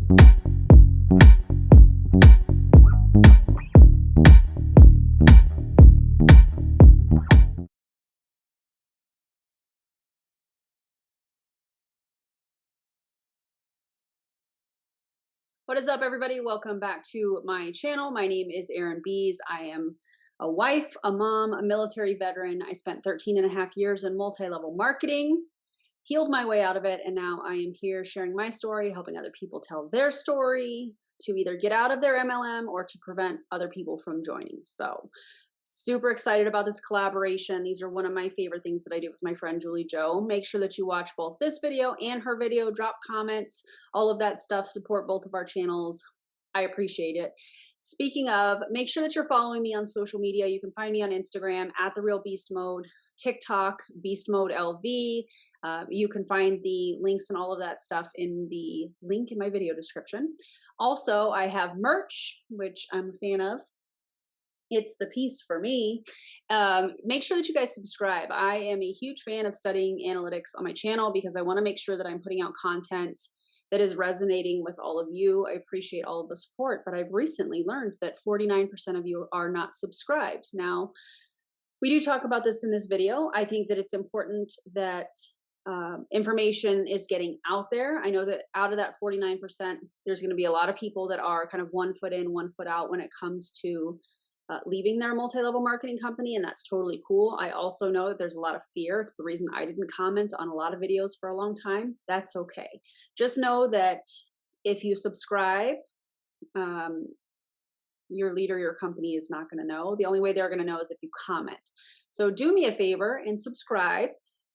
What is up, everybody? Welcome back to my channel. My name is Erin Bees. I am a wife, a mom, a military veteran. I spent 13 and a half years in multi-level marketing, healed my way out of it, and now I am here sharing my story, helping other people tell their story to either get out of their MLM or to prevent other people from joining. So super excited about this collaboration. These are one of my favorite things that I do with my friend Julie Jo. Make sure that you watch both this video and her video, drop comments, all of that stuff, support both of our channels. I appreciate it. Speaking of, make sure that you're following me on social media. You can find me on Instagram at The Real Beast Mode, TikTok, Beast Mode LV. You can find the links and all of that stuff in the link in my video description. Also, I have merch, which I'm a fan of. It's the piece for me. Make sure that you guys subscribe. I am a huge fan of studying analytics on my channel because I want to make sure that I'm putting out content that is resonating with all of you. I appreciate all of the support, but I've recently learned that 49% of you are not subscribed. Now, we do talk about this in this video. I think that it's important that information is getting out there. I know that out of that 49%, there's going to be a lot of people that are kind of 1 foot in, 1 foot out when it comes to leaving their multi-level marketing company, and that's totally cool. I also know that there's a lot of fear. It's the reason I didn't comment on a lot of videos for a long time. That's okay. Just know that if you subscribe, your leader, your company is not going to know. The only way they're going to know is if you comment. So do me a favor and subscribe.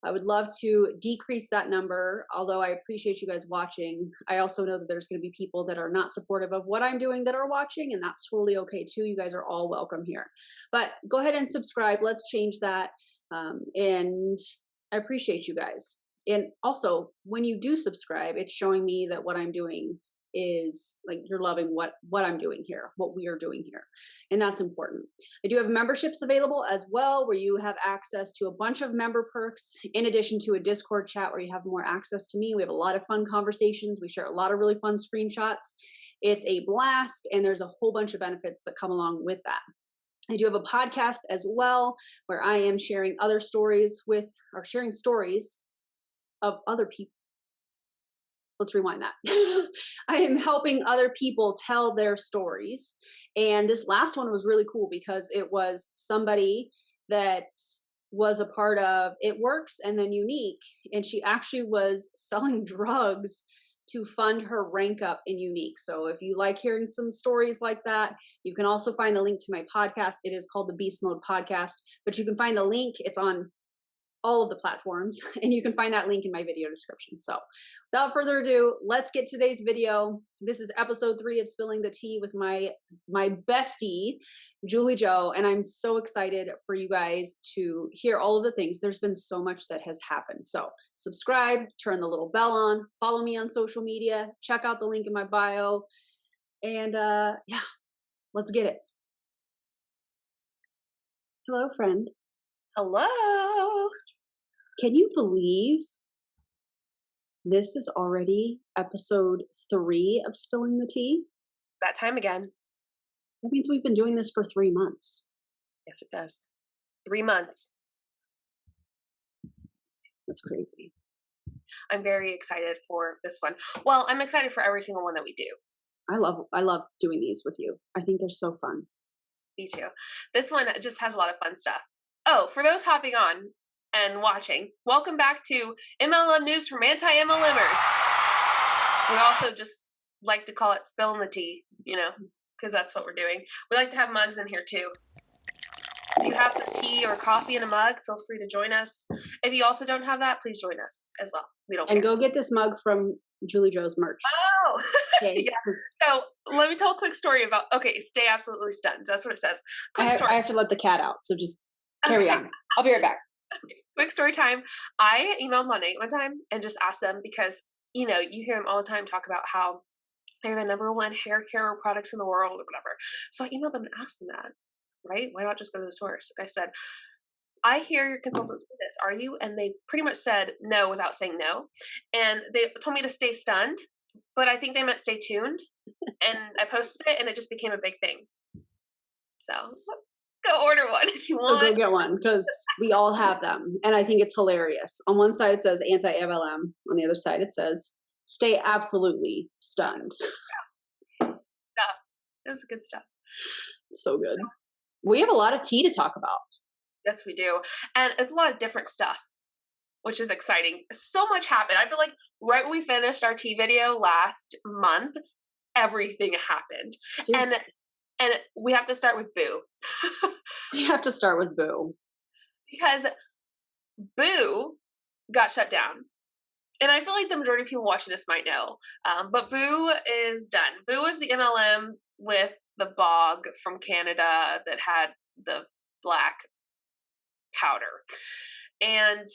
I would love to decrease that number, although I appreciate you guys watching. I also know that there's going to be people that are not supportive of what I'm doing that are watching, and that's totally okay too. You guys are all welcome here. But go ahead and subscribe. Let's change that. And I appreciate you guys. And also, when you do subscribe, it's showing me that what I'm doing is like you're loving what I'm doing here, what we are doing here. And that's important. I do have memberships available as well, where you have access to a bunch of member perks, in addition to a Discord chat where you have more access to me. We have a lot of fun conversations. We share a lot of really fun screenshots. It's a blast, and there's a whole bunch of benefits that come along with that. I do have a podcast as well, where I am sharing other stories sharing stories of other people. Let's rewind that. I am helping other people tell their stories. And this last one was really cool because it was somebody that was a part of It Works and then Unique. And she actually was selling drugs to fund her rank up in Unique. So if you like hearing some stories like that, you can also find the link to my podcast. It is called the Beast Mode Podcast, but you can find the link. It's on all of the platforms, and you can find that link in my video description. So without further ado, let's get today's video. This is episode 3 of Spilling the Tea with my bestie, Julie Jo, and I'm so excited for you guys to hear all of the things. There's been so much that has happened. So subscribe, turn the little bell on, follow me on social media, check out the link in my bio, and yeah, let's get it. Hello, friend. Hello. Can you believe this is already episode 3 of Spilling the Tea? That time again. That means we've been doing this for 3 months. Yes, it does. 3 months. That's crazy. I'm very excited for this one. Well, I'm excited for every single one that we do. I love doing these with you. I think they're so fun. Me too. This one just has a lot of fun stuff. Oh, for those hopping on and watching, welcome back to MLM News from Anti-MLMers. We also just like to call it Spilling the Tea, because that's what we're doing. We like to have mugs in here too. If you have some tea or coffee in a mug, feel free to join us. If you also don't have that, please join us as well. We don't care. And go get this mug from Julie Jo's merch. Oh, okay. Yeah. So let me tell a quick story about, stay absolutely stunned. That's what it says. Quick story. I have to let the cat out, so just carry on. I'll be right back. Quick story time. I emailed Monday one time and just asked them because, you hear them all the time talk about how they're the #1 hair care products in the world or whatever. So I emailed them and asked them that, right? Why not just go to the source? I said, I hear your consultants do this. Are you? And they pretty much said no without saying no. And they told me to stay stunned but I think they meant stay tuned. And I posted it and it just became a big thing. So go order one if you So go want. get one because we all have them. And I think it's hilarious. On one side, it says anti-MLM. On the other side, it says stay absolutely stunned. Stuff. It was good stuff. So good. We have a lot of tea to talk about. Yes, we do. And it's a lot of different stuff, which is exciting. So much happened. I feel like right when we finished our tea video last month, everything happened. Seriously. And we have to start with Boo. We have to start with Boo. Because Boo got shut down. And I feel like the majority of people watching this might know. But Boo is done. Boo is the MLM with the bog from Canada that had the black powder. And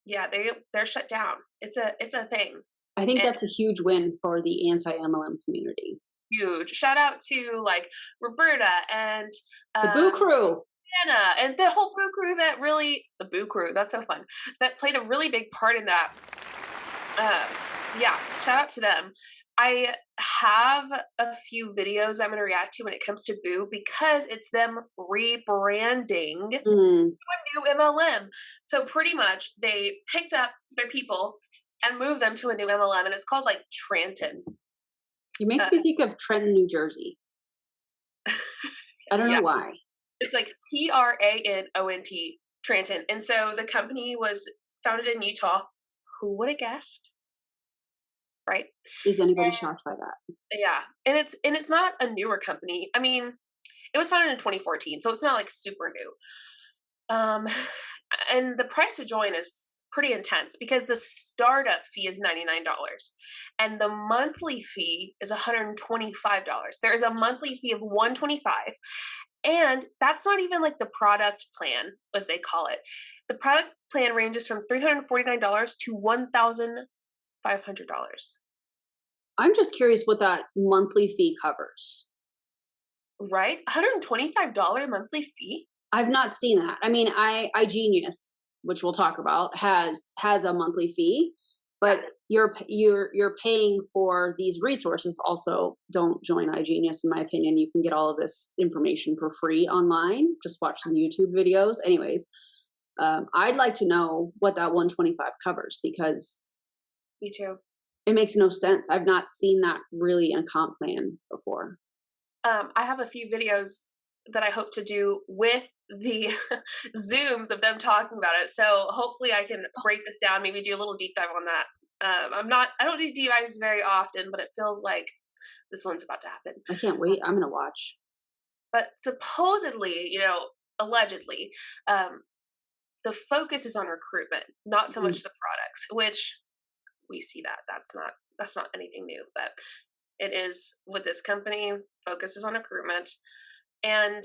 yeah, they're shut down. It's a thing. I think And that's a huge win for the anti-MLM community. huge. Shout out to like Roberta and The Boo crew. Anna and the whole Boo crew the Boo crew, that's so fun. That played a really big part in that. Yeah, shout out to them. I have a few videos I'm going to react to when it comes to Boo because it's them rebranding to a new MLM. So pretty much they picked up their people and moved them to a new MLM, and it's called like Tranton. It makes me think of Trenton, New Jersey. I don't know why. It's like TRANONT, Tranton. And so the company was founded in Utah. Who would have guessed? Right? Is anybody shocked by that? Yeah. And it's not a newer company. I mean, it was founded in 2014, so it's not like super new. And the price to join is pretty intense because the startup fee is $99 and the monthly fee is $125. There is a monthly fee of $125, and that's not even like the product plan, as they call it. The product plan ranges from $349 to $1,500. I'm just curious what that monthly fee covers. Right? $125 monthly fee? I've not seen that. I mean, iGenius, which we'll talk about, has a monthly fee, but you're paying for these resources. Also, don't join iGenius, in my opinion. You can get all of this information for free online. Just watch some YouTube videos. Anyways, I'd like to know what that 125 covers because Me too. it makes no sense. I've not seen that really in a comp plan before. I have a few videos that I hope to do with the Zooms of them talking about it. So hopefully I can break this down, maybe do a little deep dive on that. I don't do deep dives very often, but it feels like this one's about to happen. I can't wait. I'm going to watch. But supposedly, allegedly, the focus is on recruitment, not so much the products, which we see that's not anything new, but it is with this company, focuses on recruitment. And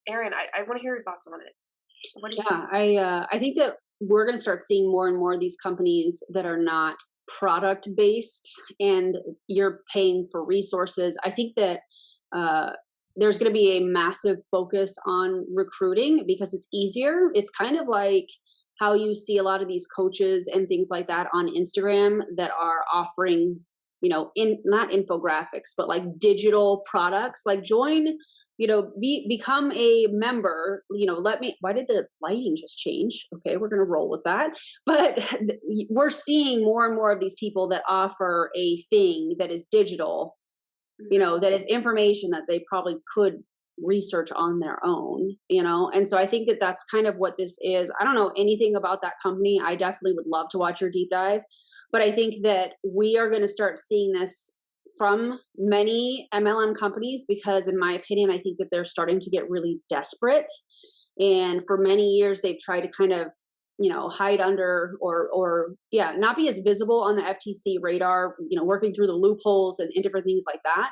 Erin, I want to hear your thoughts on it. What do you think? I think that we're going to start seeing more and more of these companies that are not product based and you're paying for resources. I think that there's going to be a massive focus on recruiting because it's easier. It's kind of like how you see a lot of these coaches and things like that on Instagram that are offering, not infographics, but like digital products, like join, become a member, why did the lighting just change? Okay, we're going to roll with that. But we're seeing more and more of these people that offer a thing that is digital, that is information that they probably could research on their own, and so I think that that's kind of what this is. I don't know anything about that company. I definitely would love to watch your deep dive, but I think that we are going to start seeing this from many MLM companies because in my opinion, I think that they're starting to get really desperate, and for many years they've tried to kind of hide under or not be as visible on the FTC radar, working through the loopholes and different things like that.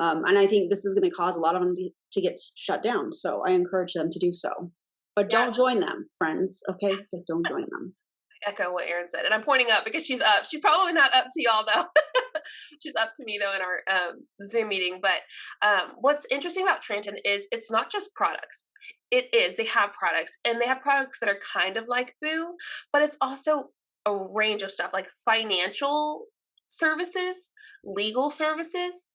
And I think this is going to cause a lot of them to get shut down. So I encourage them to do so. But don't join them, friends. Okay? Just don't join them. I echo what Erin said. And I'm pointing up because she's up. She's probably not up to y'all, though. She's up to me, though, in our Zoom meeting. But what's interesting about Tranton is it's not just products. They have products. And they have products that are kind of like Boo. But it's also a range of stuff, like financial services, legal services,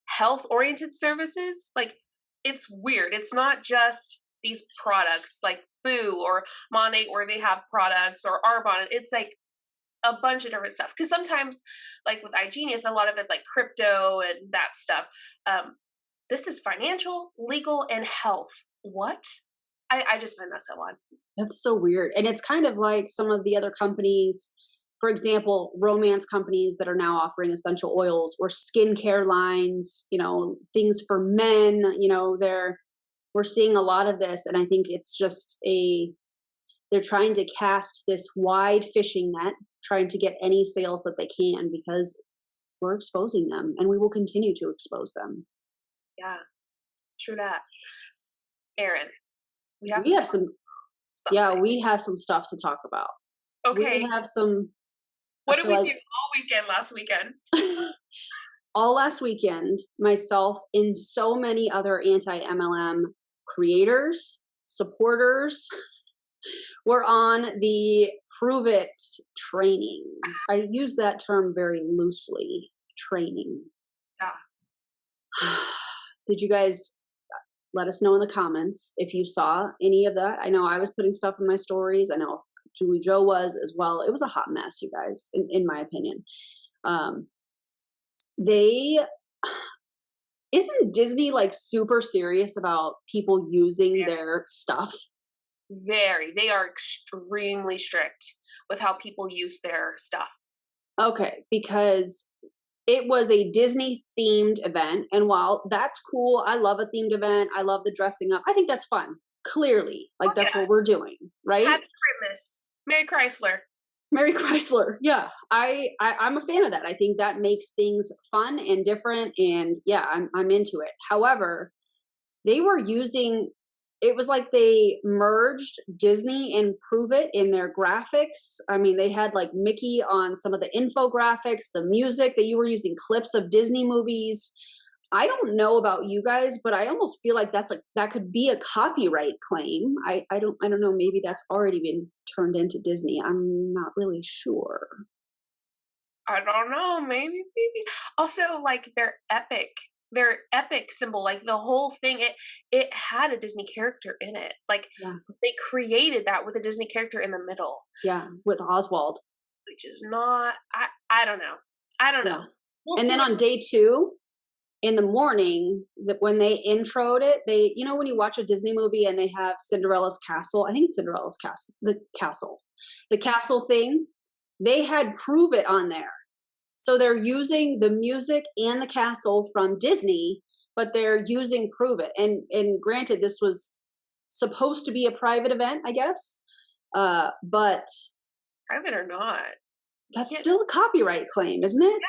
health-oriented services. Like, it's weird. It's not just these products like Boo or Monat where they have products, or Arbonne. It's like a bunch of different stuff. Because sometimes, like with iGenius, a lot of it's like crypto and that stuff. This is financial, legal, and health. What? I just find that so odd. That's so weird. And it's kind of like some of the other companies, for example, romance companies that are now offering essential oils or skincare lines, things for men, we're seeing a lot of this. And I think it's just they're trying to cast this wide fishing net, trying to get any sales that they can, because we're exposing them and we will continue to expose them. Yeah, true that. Erin, we have We to have talk some, something. we have some stuff to talk about. We Okay, have some, I what did feel we like do all weekend last weekend? all last weekend, myself and so many other anti-MLM creators, supporters, were on the Prove It training. I use that term very loosely, training. Yeah. Did you guys let us know in the comments if you saw any of that? I know I was putting stuff in my stories. I know Julie Joe was as well. It was a hot mess, you guys, in my opinion. They isn't Disney like super serious about people using their stuff? They are extremely strict with how people use their stuff. Okay, because it was a Disney themed event. And while that's cool, I love a themed event. I love the dressing up. I think that's fun. Clearly, like Oh that's yeah. what we're doing, right? Happy Christmas. Merry Chrysler. Merry Chrysler. Yeah, I'm a fan of that. I think that makes things fun and different. And yeah, I'm into it. However, they were using, it was like they merged Disney and Prove It in their graphics. I mean, they had like Mickey on some of the infographics, the music that you were using clips of Disney movies. I don't know about you guys, but I almost feel like that could be a copyright claim. I don't know. Maybe that's already been turned into Disney. I'm not really sure. I don't know, maybe. Also, like their epic symbol, like the whole thing, it had a Disney character in it. Like Yeah, they created that with a Disney character in the middle, yeah, with Oswald. which is not. I don't know. I don't Yeah, know. We'll and see then what. on day 2, in the morning, that when they introed it, they, when you watch a Disney movie and they have Cinderella's castle, I think it's Cinderella's castle, the castle thing, they had Prove It on there. So they're using the music and the castle from Disney, but they're using Prove It. And granted, this was supposed to be a private event, I guess. But Private or not. that's Yeah, still a copyright claim, isn't it?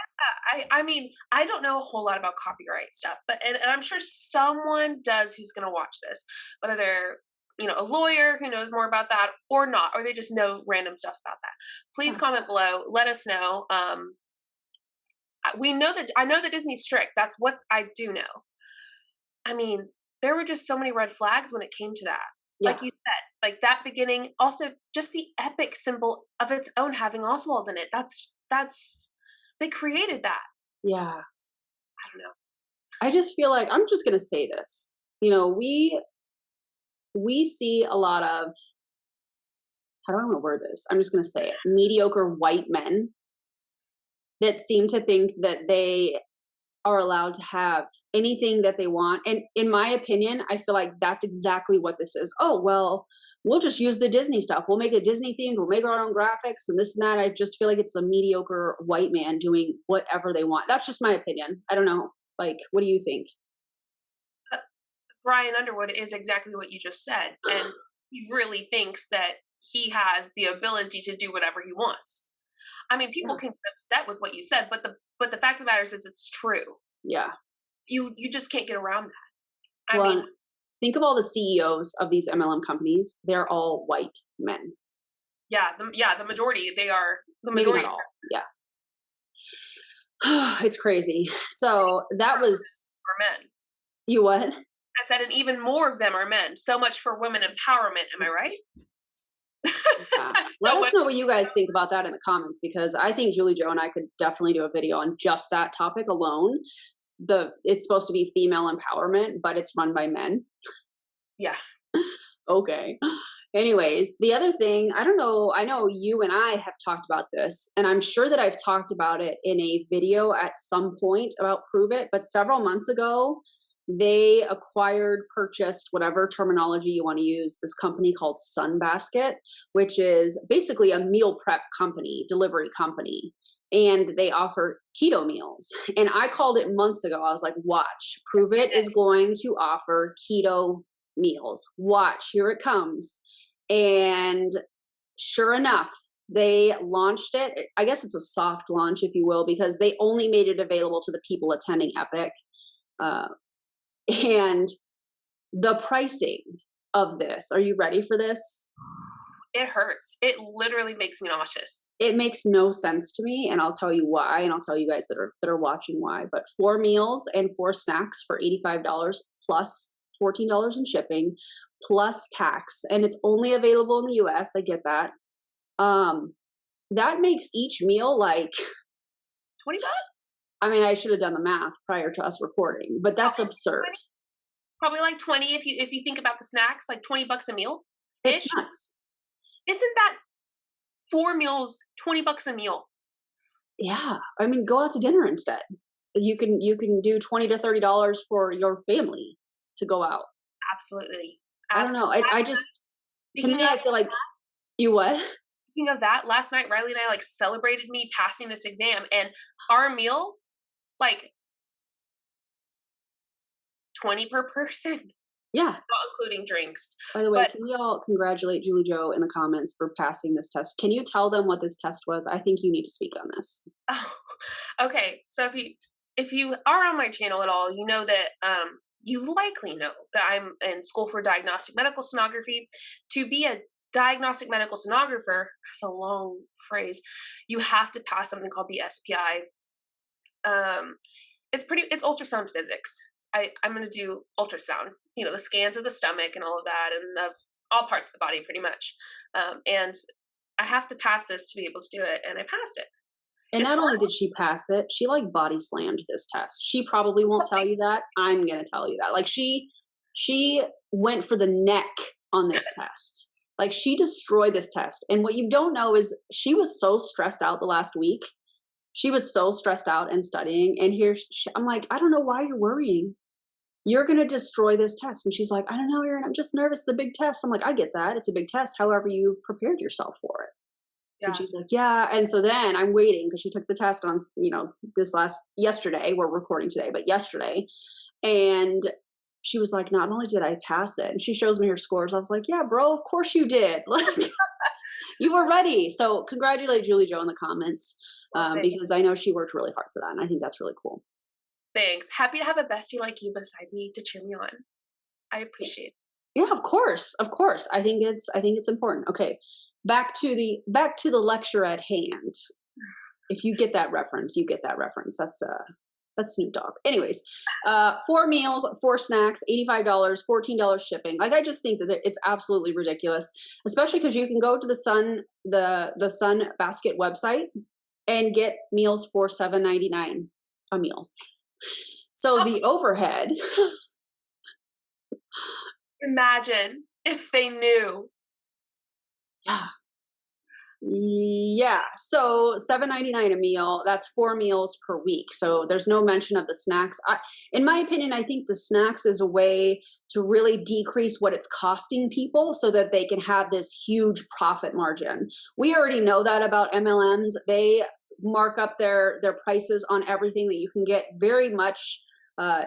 I mean, I don't know a whole lot about copyright stuff, but and I'm sure someone does who's going to watch this, whether they're a lawyer who knows more about that or not, or they just know random stuff about that. Please Yeah. comment below. Let us know. I know that Disney's strict. That's what I do know. I mean, there were just so many red flags when it came to that. Yeah. Like you said, like that beginning, also just the epic symbol of its own having Oswald in it. That's they created that. Yeah. I don't know. I just feel like I'm just going to say this. We see a lot of, how do I want to word this? I'm just going to say it, mediocre white men that seem to think that they are allowed to have anything that they want. And in my opinion, I feel like that's exactly what this is. Oh, well, we'll just use the Disney stuff. We'll make it Disney themed. We'll make our own graphics and this and that. I just feel like it's a mediocre white man doing whatever they want. That's just my opinion. I don't know. Like, what do you think? Brian Underwood is exactly what you just said. And he really thinks that he has the ability to do whatever he wants. I mean, people can get upset with what you said, but the fact of the matter is it's true. Yeah. You just can't get around that. I Well, mean, think of all the CEOs of these MLM companies. They're all white men. yeah, the majority. They are the Maybe majority. not all. Yeah. It's crazy. So that was, Are men. you what? I said, and even more of them are men. So much for women empowerment. Am I right? Yeah. Let So us what? know what you guys think about that in the comments, because I think Julie Joe and I could definitely do a video on just that topic alone. It's supposed to be female empowerment, but it's run by men. Yeah. Okay. Anyways, the other thing, I don't know, I know you and I have talked about this, and I'm sure that I've talked about it in a video at some point about Prove It, but several months ago, they acquired, purchased, whatever terminology you want to use, this company called Sunbasket, which is basically a meal prep company, delivery company. And they offer keto meals. And I called it months ago. I was like, watch, Prove It is going to offer keto meals. Watch, here it comes. And sure enough, they launched it. I guess it's a soft launch, if you will, because they only made it available to the people attending Epic. Uh, and the pricing of this, are you ready for this? It hurts. It literally makes me nauseous. It makes no sense to me, and I'll tell you why, and I'll tell you guys that are watching why. But 4 meals and 4 snacks for $85 plus $14 in shipping plus tax, and it's only available in the US. I get that. That makes each meal like, 20 bucks? I mean, I should have done the math prior to us recording, but that's absurd. Probably like 20 if you think about the snacks, like 20 bucks a meal It's ish. nuts. Isn't that 4 meals, 20 bucks a meal? Yeah, I mean, go out to dinner instead. You can do $20 to $30 for your family to go out. Absolutely. I don't know. I just, to Speaking me, of, I feel like you what? speaking of that, last night Riley and I like celebrated me passing this exam, and our meal, like 20 per person, Yeah. not including drinks. By the way, But can we all congratulate Julie Joe in the comments for passing this test? Can you tell them what this test was? I think you need to speak on this. oh, okay, so if you are on my channel at all, you know that you likely know that I'm in school for diagnostic medical sonography. To be a diagnostic medical sonographer, that's a long phrase. You have to pass something called the SPI. It's ultrasound physics. I'm going to do ultrasound, the scans of the stomach and all of that, and of all parts of the body pretty much. And I have to pass this to be able to do it, and I passed it. And It's not only hard. did she pass it, she like body slammed this test. She probably won't tell you that. I'm gonna tell you that. Like she went for the neck on this test. Like she destroyed this test. And what you don't know is she was so stressed out the last week. She was so stressed out and studying. And I'm like, I don't know why you're worrying. You're gonna destroy this test. And she's like, I don't know, Erin, I'm just nervous. The big test. I'm like, I get that. It's a big test. However, you've prepared yourself for it. And Yeah. she's like, yeah. And so then I'm waiting because she took the test on, yesterday. We're recording today, but yesterday. And she was like, not only did I pass it, and she shows me her scores. I was like, yeah, bro, of course you did. Like, you were ready. So congratulate Julie Joe in the comments because I know she worked really hard for that. And I think that's really cool. Thanks. Happy to have a bestie like you beside me to cheer me on. I appreciate it. Yeah, of course. Of course. I think it's important. Okay. Back to the lecture at hand. If you get that reference, you get that reference. That's Snoop Dogg. Anyways, 4 meals, 4 snacks, $85, $14 shipping. Like I just think that it's absolutely ridiculous, especially because you can go to the Sunbasket website and get meals for $7.99 a meal. So the overhead. Imagine if they knew. Yeah. Yeah. So $7.99 a meal, that's 4 meals per week. So there's no mention of the snacks. In my opinion, I think the snacks is a way to really decrease what it's costing people so that they can have this huge profit margin. We already know that about MLMs. They mark up their prices on everything that you can get very much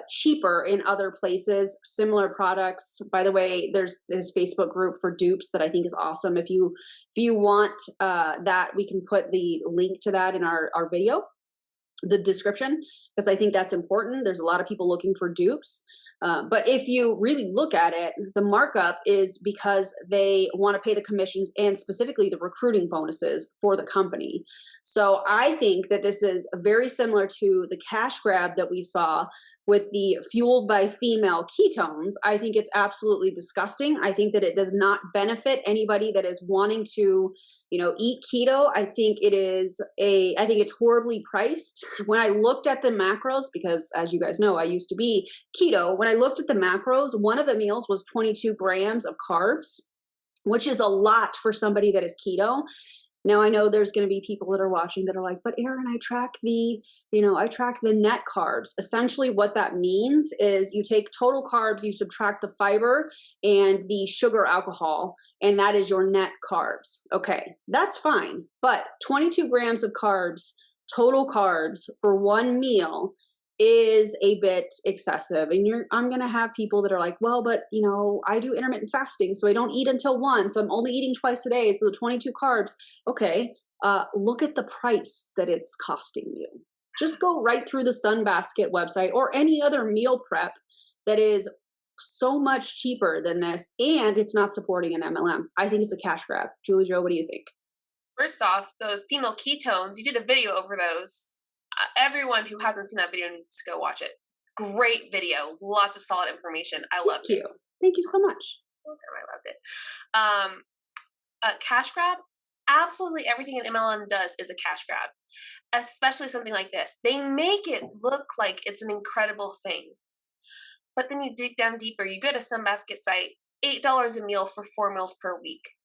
cheaper in other places, similar products. By the way, there's this Facebook group for dupes that I think is awesome. If you want that, we can put the link to that in our video, the description, because I think that's important. There's a lot of people looking for dupes. But if you really look at it, the markup is because they want to pay the commissions and specifically the recruiting bonuses for the company. So I think that this is very similar to the cash grab that we saw with the fueled by female ketones. I think it's absolutely disgusting. I think that it does not benefit anybody that is wanting to, eat keto. I think I think it's horribly priced. When I looked at the macros, because as you guys know, I used to be keto, when I looked at the macros, one of the meals was 22 grams of carbs, which is a lot for somebody that is keto. Now I know there's going to be people that are watching that are like, but Erin, I track the net carbs. Essentially what that means is you take total carbs, you subtract the fiber and the sugar alcohol, and that is your net carbs. Okay, that's fine. But 22 grams of carbs, total carbs for one meal is a bit excessive. And I'm going to have people that are like, well, but I do intermittent fasting, so I don't eat until 1. So I'm only eating twice a day. So the 22 carbs. Okay. Look at the price that it's costing you. Just go right through the Sunbasket website or any other meal prep that is so much cheaper than this. And it's not supporting an MLM. I think it's a cash grab. Julie Jo, what do you think? First off, those female ketones, you did a video over those. Everyone who hasn't seen that video needs to go watch it. Great video. Lots of solid information. I loved it. Thank you so much. I loved it. Cash grab. Absolutely everything an MLM does is a cash grab, especially something like this. They make it look like it's an incredible thing. But then you dig down deeper. You go to Sunbasket site, $8 a meal for 4 meals per week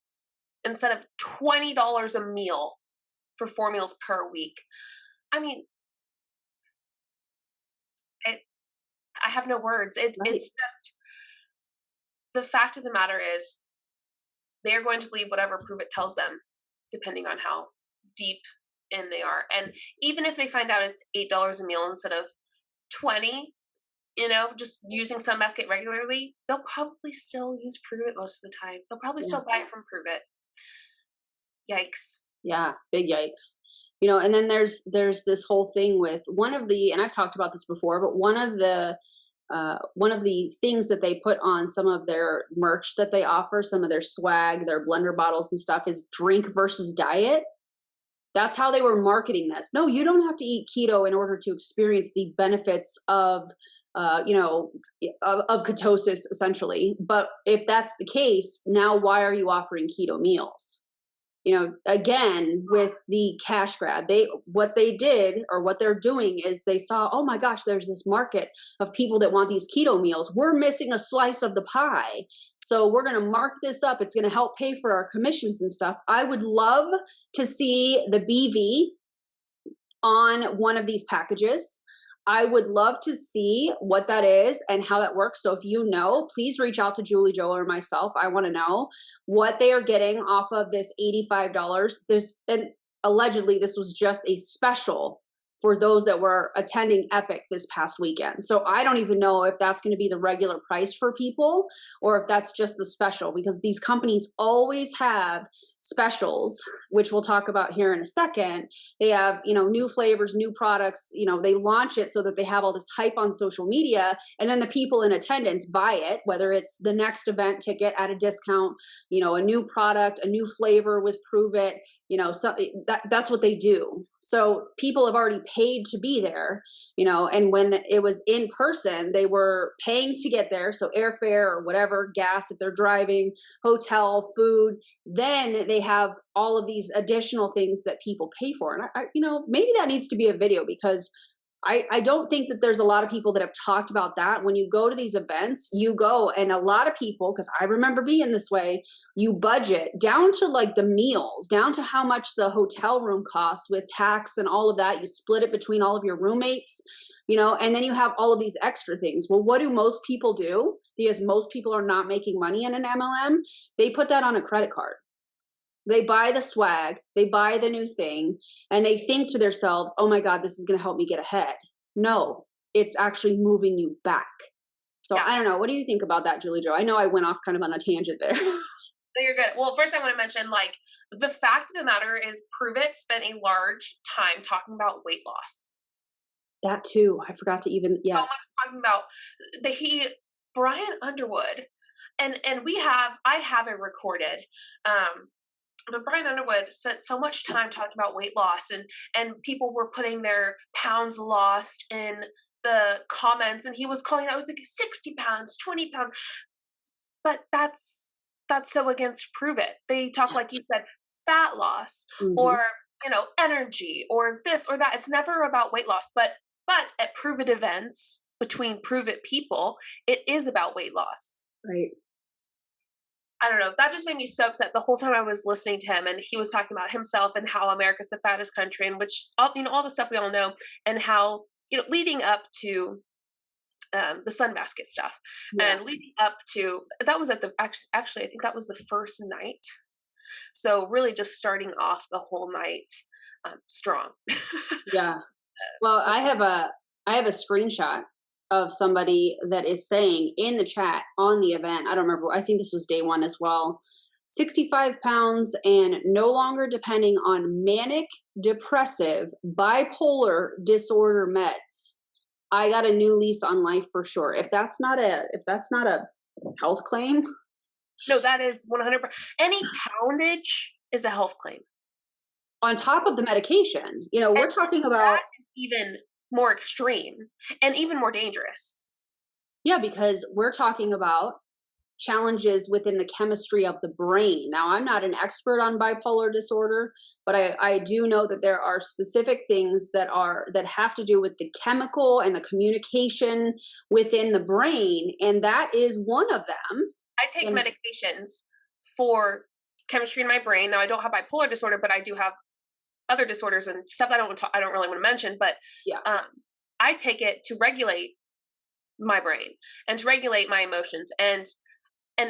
instead of $20 a meal for 4 meals per week. I mean, I have no words. It's just, the fact of the matter is they are going to believe whatever Prove It tells them, depending on how deep in they are. And even if they find out it's $8 a meal instead of 20, just using Sunbasket regularly, they'll probably still use Prove It most of the time. They'll probably still buy it from Prove It. Yikes. Yeah, big yikes. And then there's this whole thing with and I've talked about this before, but one of the things that they put on some of their merch that they offer, some of their swag, their blender bottles and stuff, is drink versus diet. That's how they were marketing this. No, you don't have to eat keto in order to experience the benefits of ketosis, essentially. But if that's the case, now why are you offering keto meals? Again, with the cash grab, what they did, or what they're doing, is they saw, oh my gosh, there's this market of people that want these keto meals. We're missing a slice of the pie. So we're going to mark this up. It's going to help pay for our commissions and stuff. I would love to see the BV on one of these packages. I would love to see what that is and how that works. So if you know, please reach out to Julie Jo or myself. I want to know what they are getting off of this $85. And allegedly this was just a special for those that were attending Epic this past weekend. So I don't even know if that's going to be the regular price for people or if that's just the special, because these companies always have specials, which we'll talk about here in a second. They have, new flavors, new products, they launch it so that they have all this hype on social media, and then the people in attendance buy it, whether it's the next event ticket at a discount, a new product, a new flavor with Prove It, so that's what they do. So people have already paid to be there, and when it was in person, they were paying to get there. So airfare or whatever, gas if they're driving, hotel, food. Then they have all of these additional things that people pay for. And maybe that needs to be a video, because I don't think that there's a lot of people that have talked about that. When you go to these events, you go, and a lot of people, because I remember being this way, you budget down to like the meals, down to how much the hotel room costs with tax and all of that. You split it between all of your roommates, and then you have all of these extra things. Well, what do most people do? Because most people are not making money in an MLM. They put that on a credit card. They buy the swag, they buy the new thing, and they think to themselves, oh my God, this is going to help me get ahead. No, it's actually moving you back. So I don't know. What do you think about that, Julie Jo? I know I went off kind of on a tangent there. No, you're good. Well, first I want to mention, the fact of the matter is Prove It spent a large time talking about weight loss. That too. I forgot to even, yes. So talking about Brian Underwood, and I have it recorded. but Brian Underwood spent so much time talking about weight loss, and people were putting their pounds lost in the comments, and he was calling it, I was like 60 pounds, 20 pounds. But that's so against prove it. They talk, like you said, fat loss Hmm. or, energy or this or that. It's never about weight loss, but at prove it events between prove it people, it is about weight loss. Right. I don't know. That just made me so upset the whole time I was listening to him, and he was talking about himself and how America's the fattest country, and which all the stuff we all know, and how leading up to the Sunbasket stuff, Yeah. and leading up to that was at the actually I think that was the first night. So really, just starting off the whole night strong. Yeah. Well, I have a screenshot of somebody that is saying in the chat on the event, I don't remember, I think this was day one as well, 65 pounds and no longer depending on manic, depressive, bipolar disorder meds. I got a new lease on life for sure. If that's not a health claim No, that is 100%. Any poundage is a health claim, on top of the medication, and we're talking that about. is even more extreme and even more dangerous. Yeah, because we're talking about challenges within the chemistry of the brain. Now, I'm not an expert on bipolar disorder, but I do know that there are specific things that have to do with the chemical and the communication within the brain, and that is one of them. I take And medications for chemistry in my brain. Now I don't have bipolar disorder, but I do have other disorders and stuff that I don't really want to mention. But yeah, um, I take it to regulate my brain and to regulate my emotions. And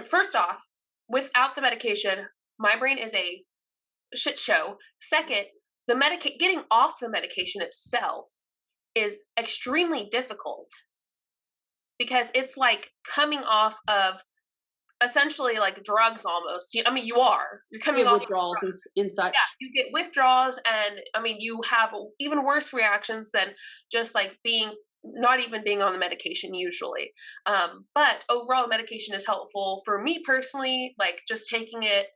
first off, without the medication, my brain is a shit show. Second, getting off the medication itself is extremely difficult because it's like coming off of essentially like drugs almost. I mean, you're we coming have off of withdrawals and, drugs. and Yeah, such. you get withdrawals, and I mean, you have even worse reactions than just like not even being on the medication usually. But overall, medication is helpful for me personally, like just taking it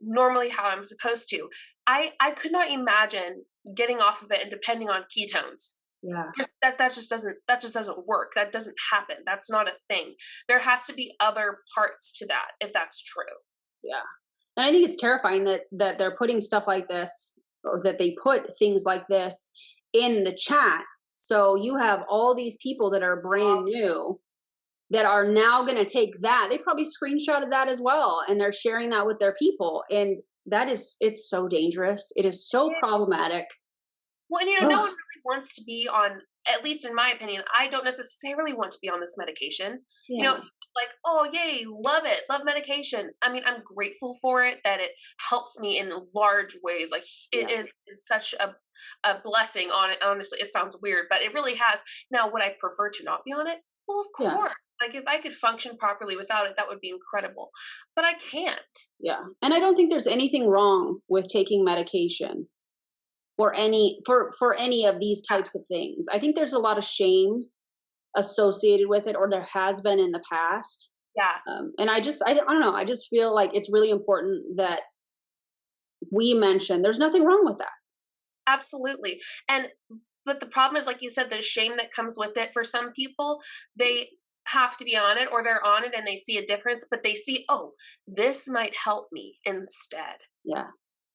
normally how I'm supposed to. I could not imagine getting off of it and depending on ketones. Yeah, That just doesn't work. That doesn't happen. That's not a thing. There has to be other parts to that if that's true. yeah. And I think it's terrifying that they're putting stuff like this, or that they put things like this in the chat. So you have all these people that are brand new that are now going to take that. They probably screenshotted that as well, and they're sharing that with their people. And it's so dangerous. It is so problematic. Well, and no one Ugh, really wants to be on, at least in my opinion, I don't necessarily want to be on this medication. yeah, It's like, oh, yay, love it, love medication. I mean, I'm grateful for it, that it helps me in large ways. Like, it yeah, is it's such a blessing on it. Honestly, it sounds weird, but it really has. Now, would I prefer to not be on it? Well, of yeah, course. Like, if I could function properly without it, that would be incredible. But I can't. yeah. And I don't think there's anything wrong with taking medication for any of these types of things. I think there's a lot of shame associated with it, or there has been in the past. Yeah. And I don't know. I just feel like it's really important that we mention there's nothing wrong with that. Absolutely. But the problem is, like you said, the shame that comes with it for some people, they have to be on it, or they're on it and they see a difference, but they see, oh, this might help me instead. Yeah.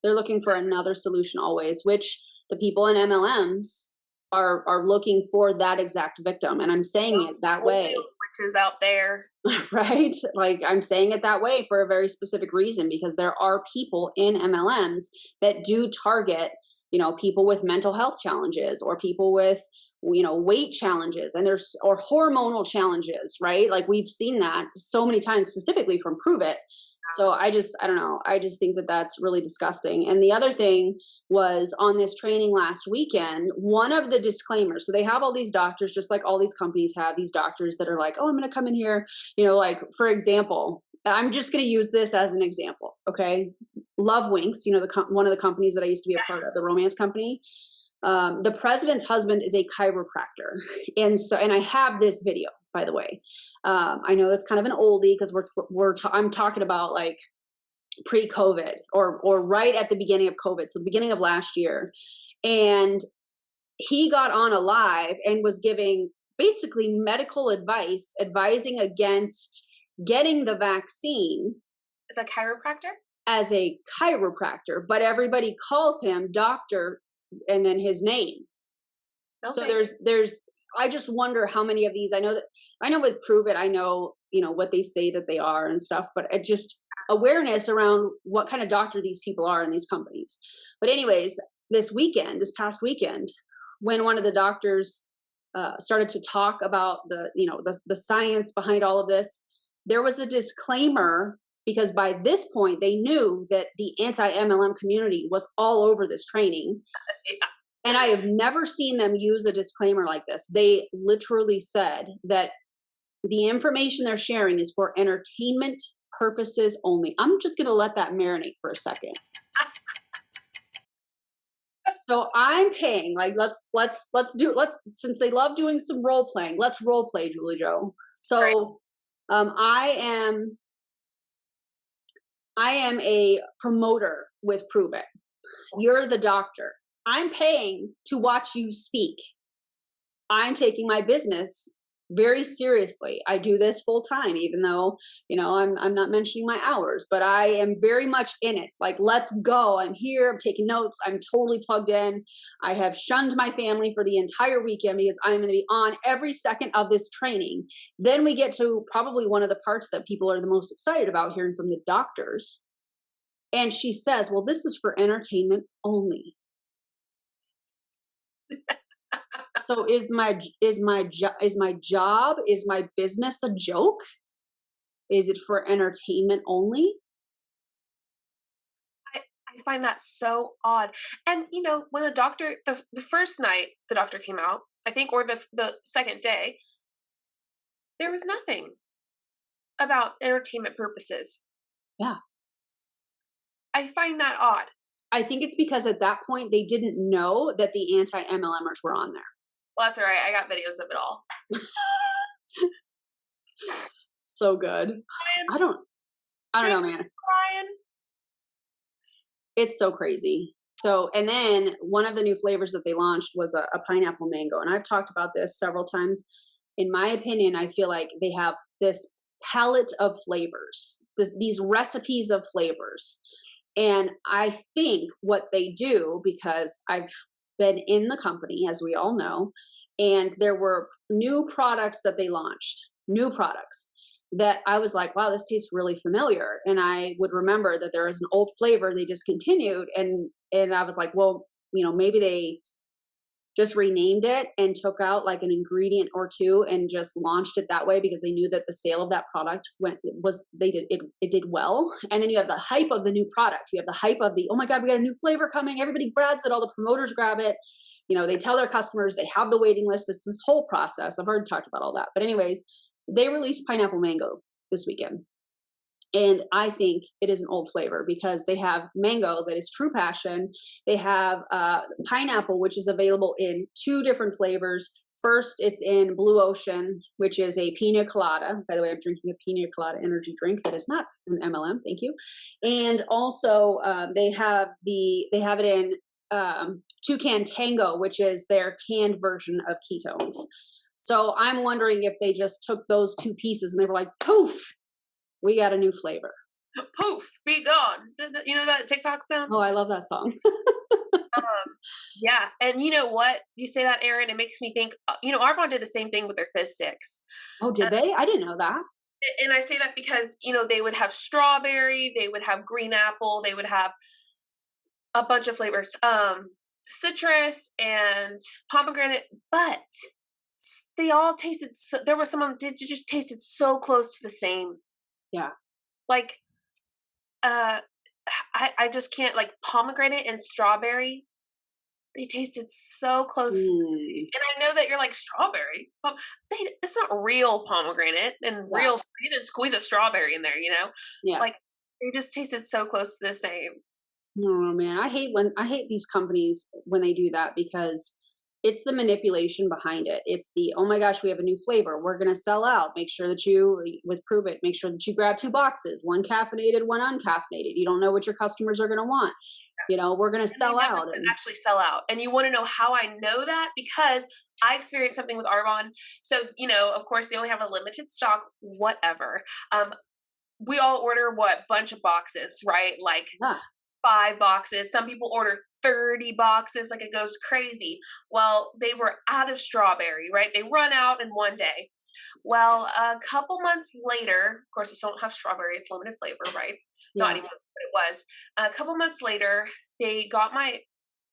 They're looking for another solution always, which the people in MLMs are looking for that exact victim. And I'm saying it that Only way, witches out there. right? Like I'm saying it that way for a very specific reason, because there are people in MLMs that do target, people with mental health challenges, or people with, weight challenges, and or hormonal challenges, right? Like we've seen that so many times, specifically from Prove It. So I don't know. I just think that that's really disgusting. And the other thing was, on this training last weekend, one of the disclaimers. So they have all these doctors, just like all these companies have these doctors that are like, oh, I'm going to come in here. Like, for example, I'm just going to use this as an example. Okay. Love Winks, one of the companies that I used to be a part of, the romance company. The president's husband is a chiropractor. And I have this video, by the way. I know it's kind of an oldie, because I'm talking about like pre-COVID or right at the beginning of COVID, so the beginning of last year. And he got on a live and was giving basically medical advice, advising against getting the vaccine. Is a chiropractor? As a chiropractor, but everybody calls him doctor and then his name. No, so thanks. there's I just wonder how many of these. I know with Prove It, I know, what they say that they are and stuff, but it just awareness around what kind of doctor these people are in these companies. But anyways, this past weekend, when one of the doctors started to talk about the science behind all of this, there was a disclaimer, because by this point they knew that the anti-MLM community was all over this training. Yeah. And I have never seen them use a disclaimer like this. They literally said that the information they're sharing is for entertainment purposes only. I'm just going to let that marinate for a second. So I'm paying, like, let's since they love doing some role playing, let's role play, Julie Joe. So I am a promoter with Prove It. You're the doctor. I'm paying to watch you speak. I'm taking my business very seriously. I do this full time, even though, I'm not mentioning my hours, but I am very much in it. Like, let's go. I'm here. I'm taking notes. I'm totally plugged in. I have shunned my family for the entire weekend because I'm going to be on every second of this training. Then we get to probably one of the parts that people are the most excited about hearing from the doctors. And she says, well, this is for entertainment only. So is my job, is my business a joke? Is it for entertainment only? I find that so odd. And when a doctor, the first night the doctor came out, I think, or the second day, there was nothing about entertainment purposes. Yeah. I find that odd. I think it's because at that point they didn't know that the anti-MLMers were on there. Well, that's all right. I got videos of it all. So good. I don't know, man. Ryan. It's so crazy. So, and then one of the new flavors that they launched was a pineapple mango. And I've talked about this several times. In my opinion, I feel like they have this palette of flavors, these recipes of flavors. And I think what they do, because I've been in the company, as we all know, and there were new products that they launched, that I was like, wow, this tastes really familiar. And I would remember that there is an old flavor they discontinued. And I was like, well, maybe they just renamed it and took out like an ingredient or two and just launched it that way, because they knew that the sale of that product it did well. And then you have the hype of the new product. You have the hype of oh my God, we got a new flavor coming. Everybody grabs it. All the promoters grab it. They tell their customers, they have the waiting list. It's this whole process. I've already talked about all that. But anyways, they released pineapple mango this weekend. And I think it is an old flavor because they have mango that is true passion. They have pineapple, which is available in 2 different flavors. First, it's in Blue Ocean, which is a pina colada. By the way, I'm drinking a pina colada energy drink that is not an MLM. Thank you. And also, they have it in Toucan Tango, which is their canned version of ketones. So I'm wondering if they just took those 2 pieces and they were like, poof, we got a new flavor. Poof, be gone. You know that TikTok sound? Oh, I love that song. Yeah. And you know what? You say that, Erin, it makes me think, Arbonne did the same thing with their fizz sticks. Oh, did they? I didn't know that. And I say that because, they would have strawberry, they would have green apple, they would have a bunch of flavors, citrus and pomegranate, but they all tasted, there were some of them just tasted so close to the same. Yeah. Like, I just can't, like, pomegranate and strawberry, they tasted so close. And I know that you're like, strawberry? It's not real pomegranate and real, you didn't squeeze a strawberry in there, Yeah. Like, they just tasted so close to the same. No, man. I hate these companies when they do that, because It's the manipulation behind it. It's the, oh my gosh, we have a new flavor. We're going to sell out. Make sure that you, with Prove It, make sure that you grab 2 boxes, one caffeinated, one uncaffeinated. You don't know what your customers are going to want. You know, we're going to And they sell never out. And actually sell out. And you want to know how I know that? Because I experienced something with Arbonne. So, you know, of course, they only have a limited stock, whatever. We all order what? Bunch of boxes, right? Like yeah, 5 boxes. Some people order 30 boxes, like it goes crazy. Well, they were out of strawberry, right? They run out in one day. Well, a couple months later, of course, I still don't have strawberry, it's limited flavor, right? Not yeah. anymore, but it was. A couple months later, they got my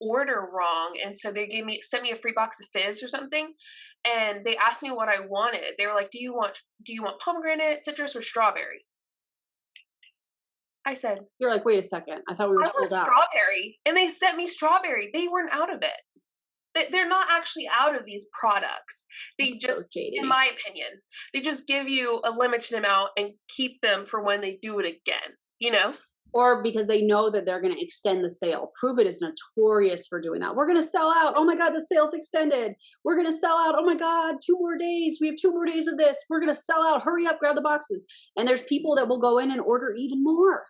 order wrong, and so they sent me a free box of fizz or something, and they asked me what I wanted. They were like, do you want pomegranate, citrus, or strawberry? I said, You're like, wait a second. I thought we were I want sold out. strawberry. And they sent me strawberry. They weren't out of it. They're not actually out of these products. They That's just, so shady. in my opinion, they just give you a limited amount and keep them for when they do it again, you know? Or because they know that they're going to extend the sale. Prove It is notorious for doing that. We're going to sell out. Oh my God, the sale's extended. We're going to sell out. Oh my God, 2 more days. We have 2 more days of this. We're going to sell out. Hurry up, grab the boxes. And there's people that will go in and order even more.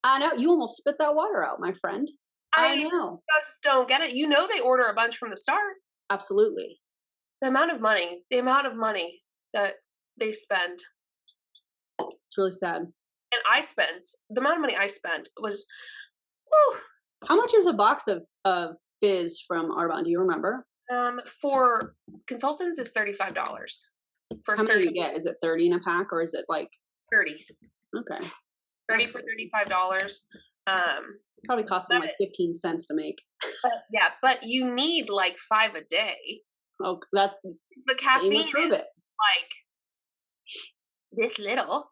I know. You almost spit that water out, my friend. I know. Just don't get it. You know they order a bunch from the start. Absolutely. The amount of money that they spend. It's really sad. And the amount of money I spent was, whew. How much is a box of fizz from Arbonne? Do you remember? For consultants is $35. For how many do you get? Is it 30 in a pack or is it like 30? Okay. 30 for $35. Probably costs them like 15 cents to make. But you need like 5 a day. Oh, that the caffeine is like this little.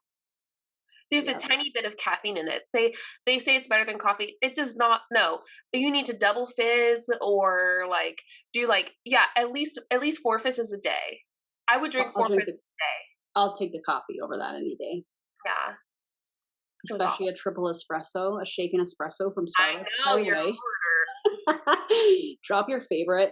There's a tiny bit of caffeine in it. They say it's better than coffee. It does not. No, you need to double fizz or like do like at least 4 fizzes a day. I would drink 4 fizzes a day. I'll take the coffee over that any day. Yeah. Especially a triple espresso, a shaken espresso from Starbucks. I know, you're an order. Drop your favorite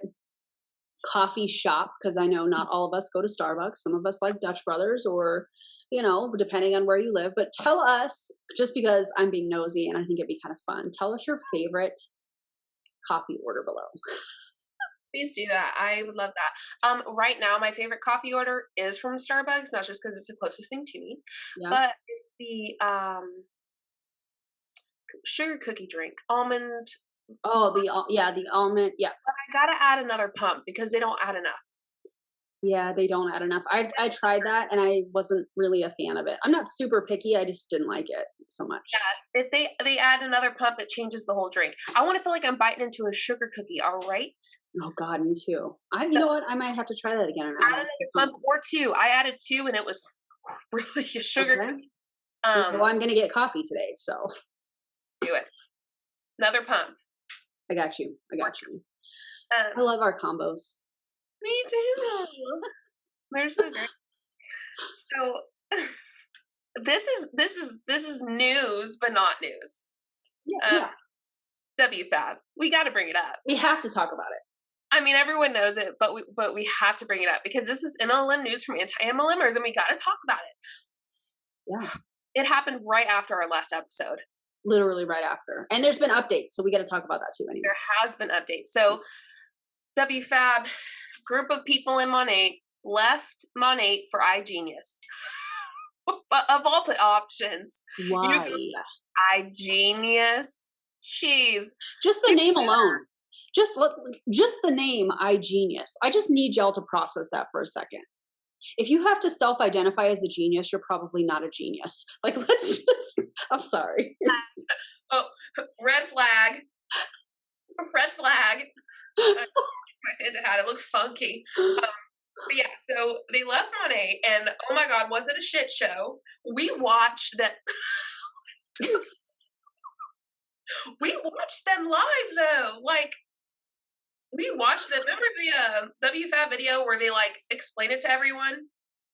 coffee shop, because I know not all of us go to Starbucks. Some of us like Dutch Brothers or, you know, depending on where you live. But tell us, just because I'm being nosy and I think it'd be kind of fun, tell us your favorite coffee order below. Please do that. I would love that. Right now, my favorite coffee order is from Starbucks, not just because it's the closest thing to me, but it's the sugar cookie drink, almond. Oh, the almond. Yeah. But I gotta add another pump because they don't add enough. Yeah, they don't add enough. I tried that and I wasn't really a fan of it. I'm not super picky. I just didn't like it so much. Yeah, if they add another pump, it changes the whole drink. I want to feel like I'm biting into a sugar cookie. All right. Oh God, me too. You know what? I might have to try that again. Add another pump or 2. I added 2 and it was really a sugar cookie. Well, I'm gonna get coffee today, so do it. Another pump. I got you. I love our combos. Me too. They're so great. So this is news, but not news. wfabb. We got to bring it up. We have to talk about it. I mean, everyone knows it, but we have to bring it up because this is MLM news from anti-MLMers, and we got to talk about it. Yeah. It happened right after our last episode. Literally right after. And there's been updates, so we got to talk about that too anyway. There has been updates. So wfabb, group of people in Monate, left Monate for iGenius. But of all the options, why? iGenius? Jeez. Just the name alone. Just the name iGenius. I just need y'all to process that for a second. If you have to self-identify as a genius, you're probably not a genius. Like, let's just, I'm sorry. Oh, red flag. Red flag. My Santa hat, it looks funky. But yeah, so they left Monet, and oh my God, was it a shit show? We watched that. We watched them live though. Like, we watched them. Remember the wfabb video where they like explain it to everyone?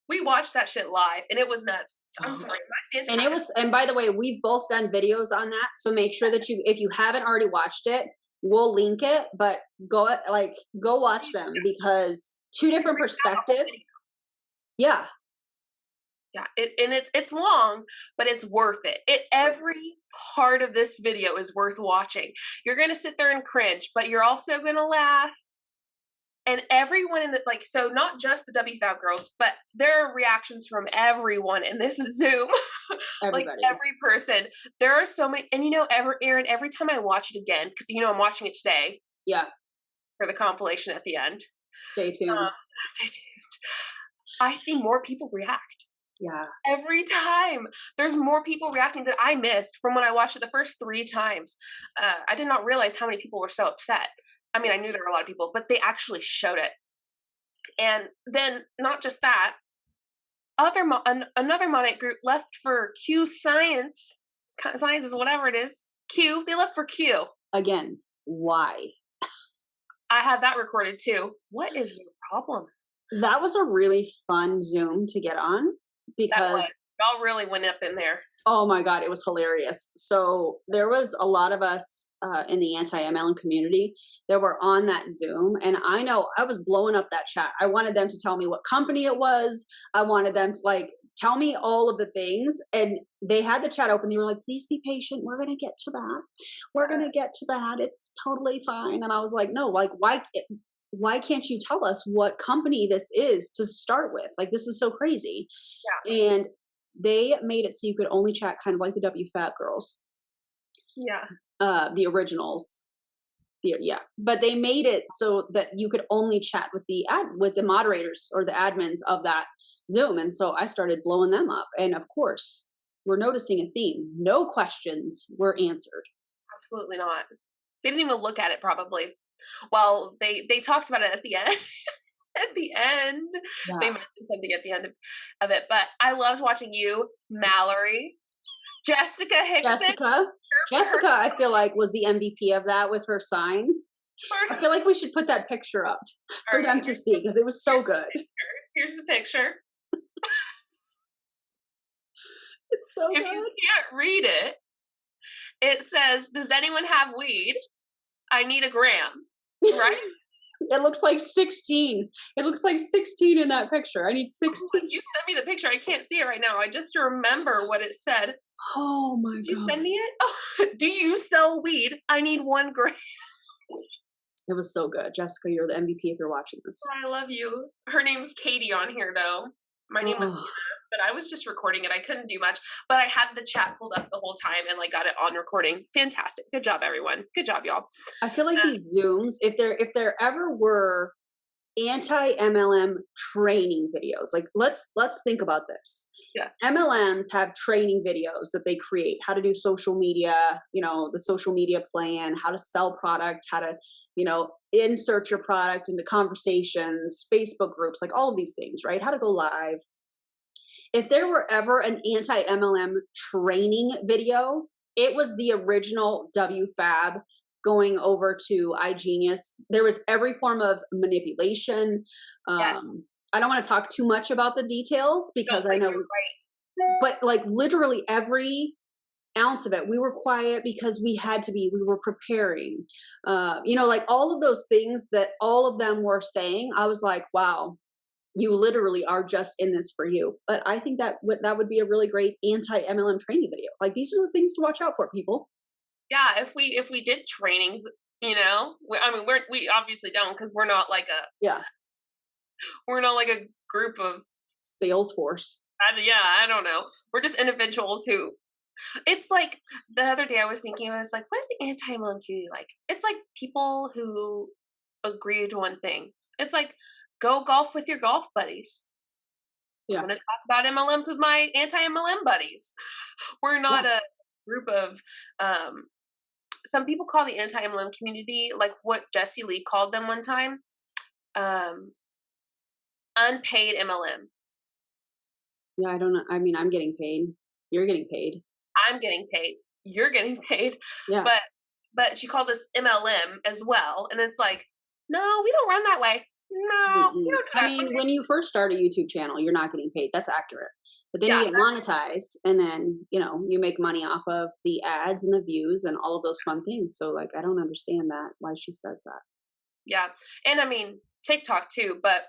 We watched that shit live, and it was nuts. So I'm sorry, my Santa. And it was. And by the way, we've both done videos on that. So make sure that if you haven't already watched it, We'll link it, but go watch them because two different perspectives. Yeah, Yeah, it's long, but it's worth it. Every part of this video is worth watching. You're gonna sit there and cringe, but you're also gonna laugh. And everyone in the so not just the wfabb girls, but there are reactions from everyone in this Zoom. Like everybody. every person. There are so many, and Erin, every time I watch it again, because I'm watching it today Yeah, for the compilation at the end. stay tuned. Stay tuned. I see more people react. Yeah. Every time there's more people reacting that I missed from when I watched it the first 3 times. I did not realize how many people were so upset. I mean, I knew there were a lot of people, but they actually showed it. And then not just that, another Monite group left for Q Science is whatever it is. Q, they left for Q. Again, why? I have that recorded too. What is the problem? That was a really fun Zoom to get on because y'all really went up in there. Oh my God, it was hilarious. So there was a lot of us in the anti-MLM community that were on that Zoom. And I know I was blowing up that chat. I wanted them to tell me what company it was. I wanted them to tell me all of the things. And they had the chat open. They were like, please be patient. We're going to get to that. We're going to get to that. It's totally fine. And I was like, no, why can't you tell us what company this is to start with? This is so crazy. Yeah. And they made it so you could only chat kind of like the wfabb girls. Yeah. The originals. Yeah. But they made it so that you could only chat with the moderators or the admins of that Zoom. And so I started blowing them up. And of course, we're noticing a theme. No questions were answered. Absolutely not. They didn't even look at it probably. Well, they talked about it at the end. At the end, Yeah. They mentioned something at the end of it. But I loved watching you, Mallory, Jessica Hickson. Jessica, I feel like was the MVP of that with her sign. I feel like we should put that picture up for them to see because it was so good. Here's the picture. It's so good. If you can't read it, it says, "Does anyone have weed? I need a gram." Right? It looks like 16. It looks like 16 in that picture. I need 16. You sent me the picture. I can't see it right now. I just remember what it said. Oh my God. Did you send me it? Oh, do you sell weed? I need 1 gram. It was so good. Jessica, you're the MVP if you're watching this. I love you. Her name's Katie on here, though. My name was Nina, but I was just recording it. I couldn't do much, but I had the chat pulled up the whole time and got it on recording. Fantastic. Good job, everyone. Good job, y'all. I feel like these Zooms, if there ever were anti-MLM training videos, let's think about this. Yeah. MLMs have training videos that they create, how to do social media, the social media plan, how to sell product, how to, insert your product into conversations, Facebook groups, all of these things, right? How to go live. If there were ever an anti-MLM training video, it was the original wfabb going over to iGenius. There was every form of manipulation. I don't want to talk too much about the details because I know, right. But literally every ounce of it, we were quiet because we had to be. We were preparing. All of those things that all of them were saying. I was like, wow. You literally are just in this for you. But I think that would be a really great anti-MLM training video. These are the things to watch out for, people. Yeah, if we did trainings, we obviously don't because we're not we're not like a group of Salesforce. I don't know. We're just individuals who. It's like the other day I was thinking, I was like, what is the anti-MLM community like? It's like people who agree to one thing. It's like, go golf with your golf buddies. Yeah. I'm going to talk about MLMs with my anti-MLM buddies. We're not a group of, some people call the anti-MLM community, like what Jesse Lee called them one time, unpaid MLM. Yeah, I don't know. I mean, I'm getting paid. You're getting paid. I'm getting paid. You're getting paid. Yeah. But she called us MLM as well. And it's like, no, we don't run that way. No, we don't do that. I mean, when you first start a YouTube channel, you're not getting paid. That's accurate. But then Yeah, you get monetized, and then, you make money off of the ads and the views and all of those fun things. So, like, I don't understand that, why she says that. yeah. And I mean, TikTok too, but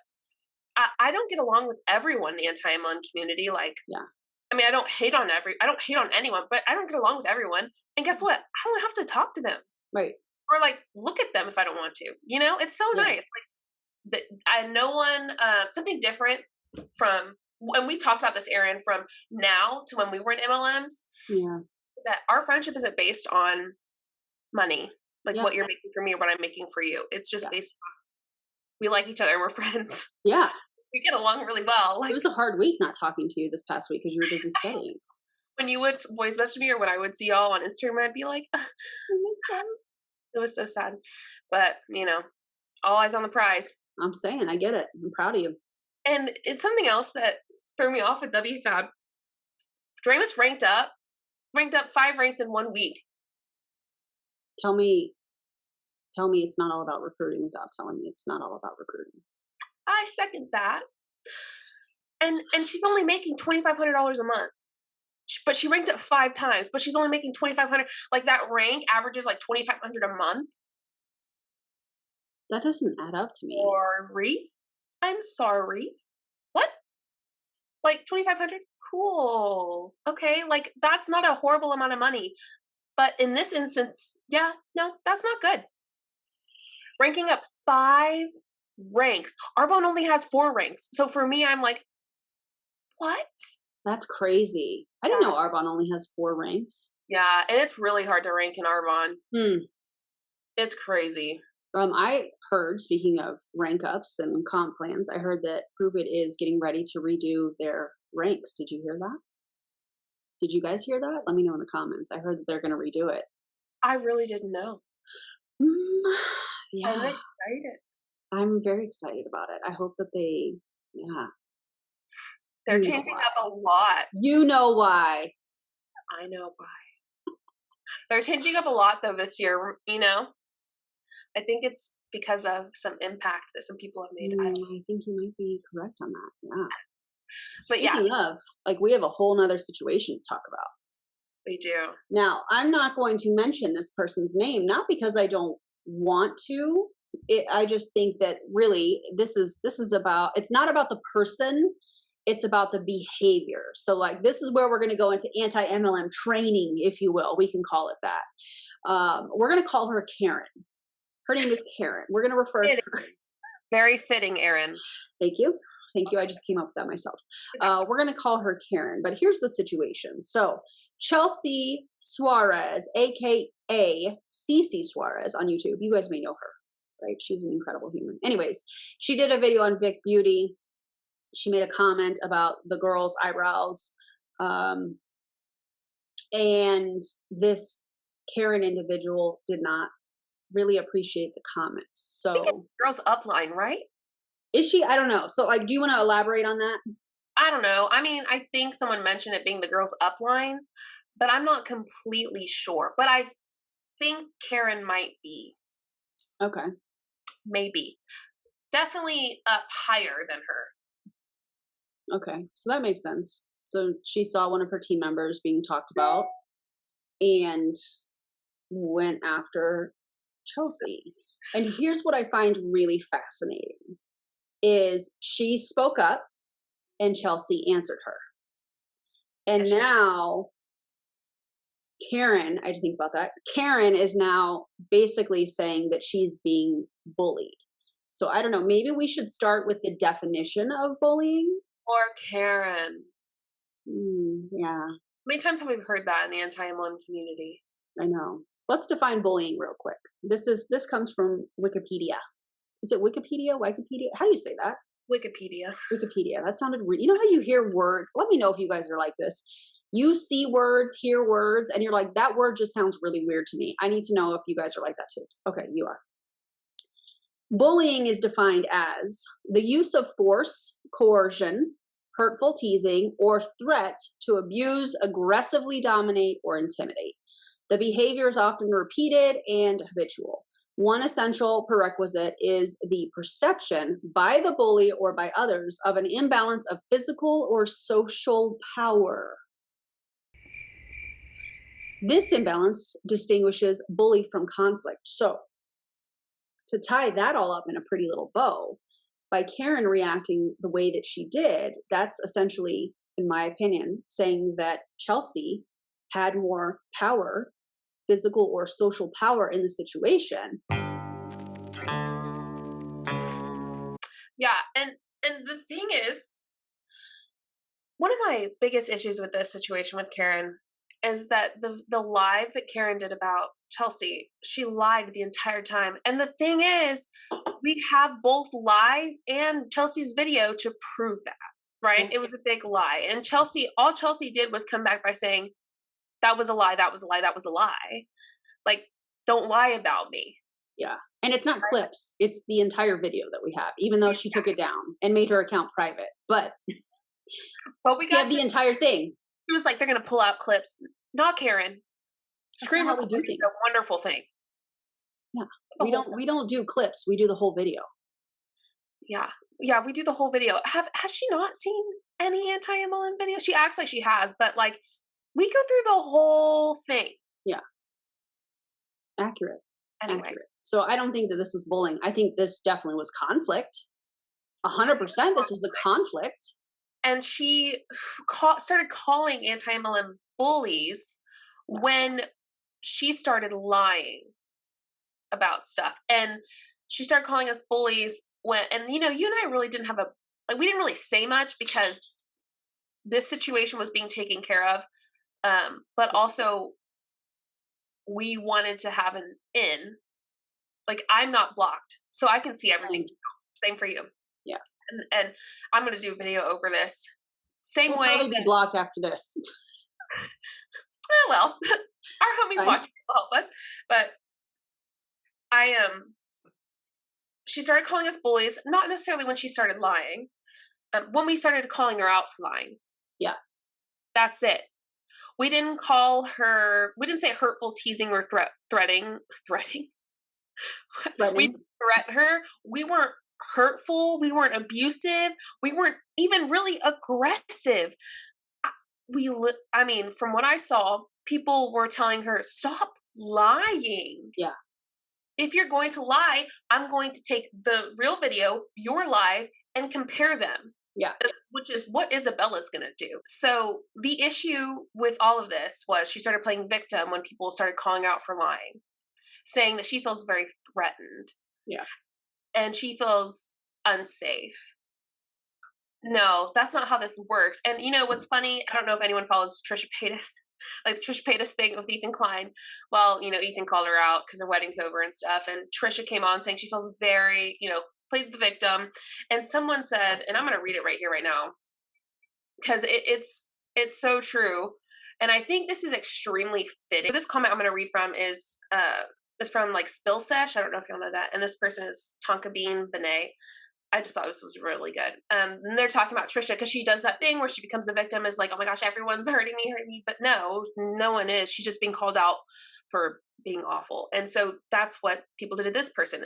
I don't get along with everyone in the anti-MLM community. Like, Yeah. I mean, I don't hate on anyone, but I don't get along with everyone. And guess what? I don't have to talk to them Right. or like look at them if I don't want to. It's so Yeah. nice. Like, no one, something different from, and we talked about this, Erin, from now to when we were in MLMs, Yeah. is that our friendship isn't based on money, like Yeah. what you're making for me or what I'm making for you. It's just Yeah. based on we like each other and we're friends. Yeah. We get along really well. It Like was a hard week not talking to you this past week because you were busy studying. when you would voice message me or when I would see y'all on Instagram, I'd be like, I miss them. It was so sad. But, all eyes on the prize. I'm saying, I get it. I'm proud of you. And it's something else that threw me off with wfabb. Dramus ranked up 5 ranks in 1 week. Tell me it's not all about recruiting without telling me it's not all about recruiting. I second that. And she's only making $2,500 a month. But she ranked up 5 times, but she's only making $2,500. Like that rank averages like $2,500 a month. That doesn't add up to me. I'm sorry. What? Like 2,500? Cool. Okay, like that's not a horrible amount of money. But in this instance, yeah, no, that's not good. Ranking up 5 ranks. Arbonne only has 4 ranks. So for me, I'm like, what? That's crazy. I didn't know Arbonne only has 4 ranks. Yeah, and it's really hard to rank in Arbonne. It's crazy. I heard, speaking of rank ups and comp plans, I heard that Prove It is getting ready to redo their ranks. Did you hear that? Did you guys hear that? Let me know in the comments. I heard that they're going to redo it. I really didn't know. Yeah. I'm excited. I'm very excited about it. I hope that They're changing up a lot. You know why. I know why. They're changing up a lot though this year, I think it's because of some impact that some people have made. I think you might be correct on that. Yeah. But Speaking of, like, we have a whole nother situation to talk about. We do. Now, I'm not going to mention this person's name, not because I don't want to. I just think that really this is about, it's not about the person, it's about the behavior. So like, this is where we're going to go into anti-MLM training, if you will. We can call it that. We're going to call her Karen. Her name is Karen. We're going to refer to her. Very fitting, Erin. Thank you. I just came up with that myself. We're going to call her Karen, but here's the situation. So Chelsea Suarez, aka Cece Suarez on YouTube. You guys may know her, right? She's an incredible human. Anyways, she did a video on Vic Beauty. She made a comment about the girl's eyebrows. And this Karen individual did not really appreciate the comments. So girl's upline, right? Is she? I don't know. So like, do you want to elaborate on that? I don't know. I mean, I think someone mentioned it being the girl's upline, but I'm not completely sure. But I think Karen might be. Okay. Maybe. Definitely up higher than her. Okay. So that makes sense. So she saw one of her team members being talked about and went after Chelsea. And here's what I find really fascinating is she spoke up and Chelsea answered her. And now Karen, I had to think about that. Karen is now basically saying that she's being bullied. So I don't know, maybe we should start with the definition of bullying. Or Karen. Yeah. How many times have we heard that in the anti-MLM community? I know. Let's define bullying real quick. This comes from Wikipedia. Is it Wikipedia? Wikipedia? How do you say that? Wikipedia. Wikipedia. That sounded weird. You know how you hear words? Let me know if you guys are like this. You see words, hear words, and you're like, that word just sounds really weird to me. I need to know if you guys are like that too. Okay, you are. Bullying is defined as the use of force, coercion, hurtful teasing, or threat to abuse, aggressively dominate, or intimidate. The behavior is often repeated and habitual. One essential prerequisite is the perception by the bully or by others of an imbalance of physical or social power. This imbalance distinguishes bully from conflict. So, to tie that all up in a pretty little bow, by Karen reacting the way that she did, that's essentially, in my opinion, saying that Chelsea had more power, physical or social power in the situation. Yeah, and the thing is, one of my biggest issues with this situation with Karen is that the live that Karen did about Chelsea, she lied the entire time. And the thing is, we have both live and Chelsea's video to prove that, right? It was a big lie. And all Chelsea did was come back by saying, that was a lie, that was a lie, that was a lie. Like, don't lie about me. Yeah. And it's not clips, it's the entire video that we have, even though she took it down and made her account private. But we have the entire thing. It was like they're gonna pull out clips. Not Karen. Scream how we do is a wonderful thing. Yeah. We don't do clips, we do the whole video. Yeah. Yeah, we do the whole video. Has she not seen any anti-MLM video? She acts like she has, but like we go through the whole thing. Yeah. Accurate. Anyway. Accurate. So I don't think that this was bullying. I think this definitely was conflict. 100% this was a conflict. And she started calling anti-MLM bullies when she started lying about stuff. And she started calling us bullies and you and I really didn't have we didn't really say much because this situation was being taken care of. But also we wanted to have an in. Like, I'm not blocked, so I can see everything. Same for you. Yeah. And I'm going to do a video over this. Same we'll way. Probably be blocked after this. Oh, well, our homies watching will help us. But she started calling us bullies, not necessarily when she started lying. When we started calling her out for lying. Yeah. That's it. We didn't say hurtful, teasing, or threatening. We didn't threaten her. We weren't hurtful. We weren't abusive. We weren't even really aggressive. From what I saw, people were telling her, stop lying. Yeah. If you're going to lie, I'm going to take the real video, your live, and compare them. Yeah. Which is what Isabella's going to do. So the issue with all of this was she started playing victim when people started calling out for lying, saying that she feels very threatened. Yeah. And she feels unsafe. No, that's not how this works. And what's funny? I don't know if anyone follows Trisha Paytas, like the Trisha Paytas thing with Ethan Klein. Well, Ethan called her out because her wedding's over and stuff. And Trisha came on saying she feels very, played the victim. And someone said, and I'm going to read it right here, right now, because it's so true. And I think this is extremely fitting. This comment I'm going to read from is from like Spill Sesh. I don't know if y'all know that. And this person is Tonka Bean Vinay. I just thought this was really good. And they're talking about Trisha because she does that thing where she becomes a victim, is like, oh my gosh, everyone's hurting me. But no one is. She's just being called out for being awful. And so that's what people did to this person.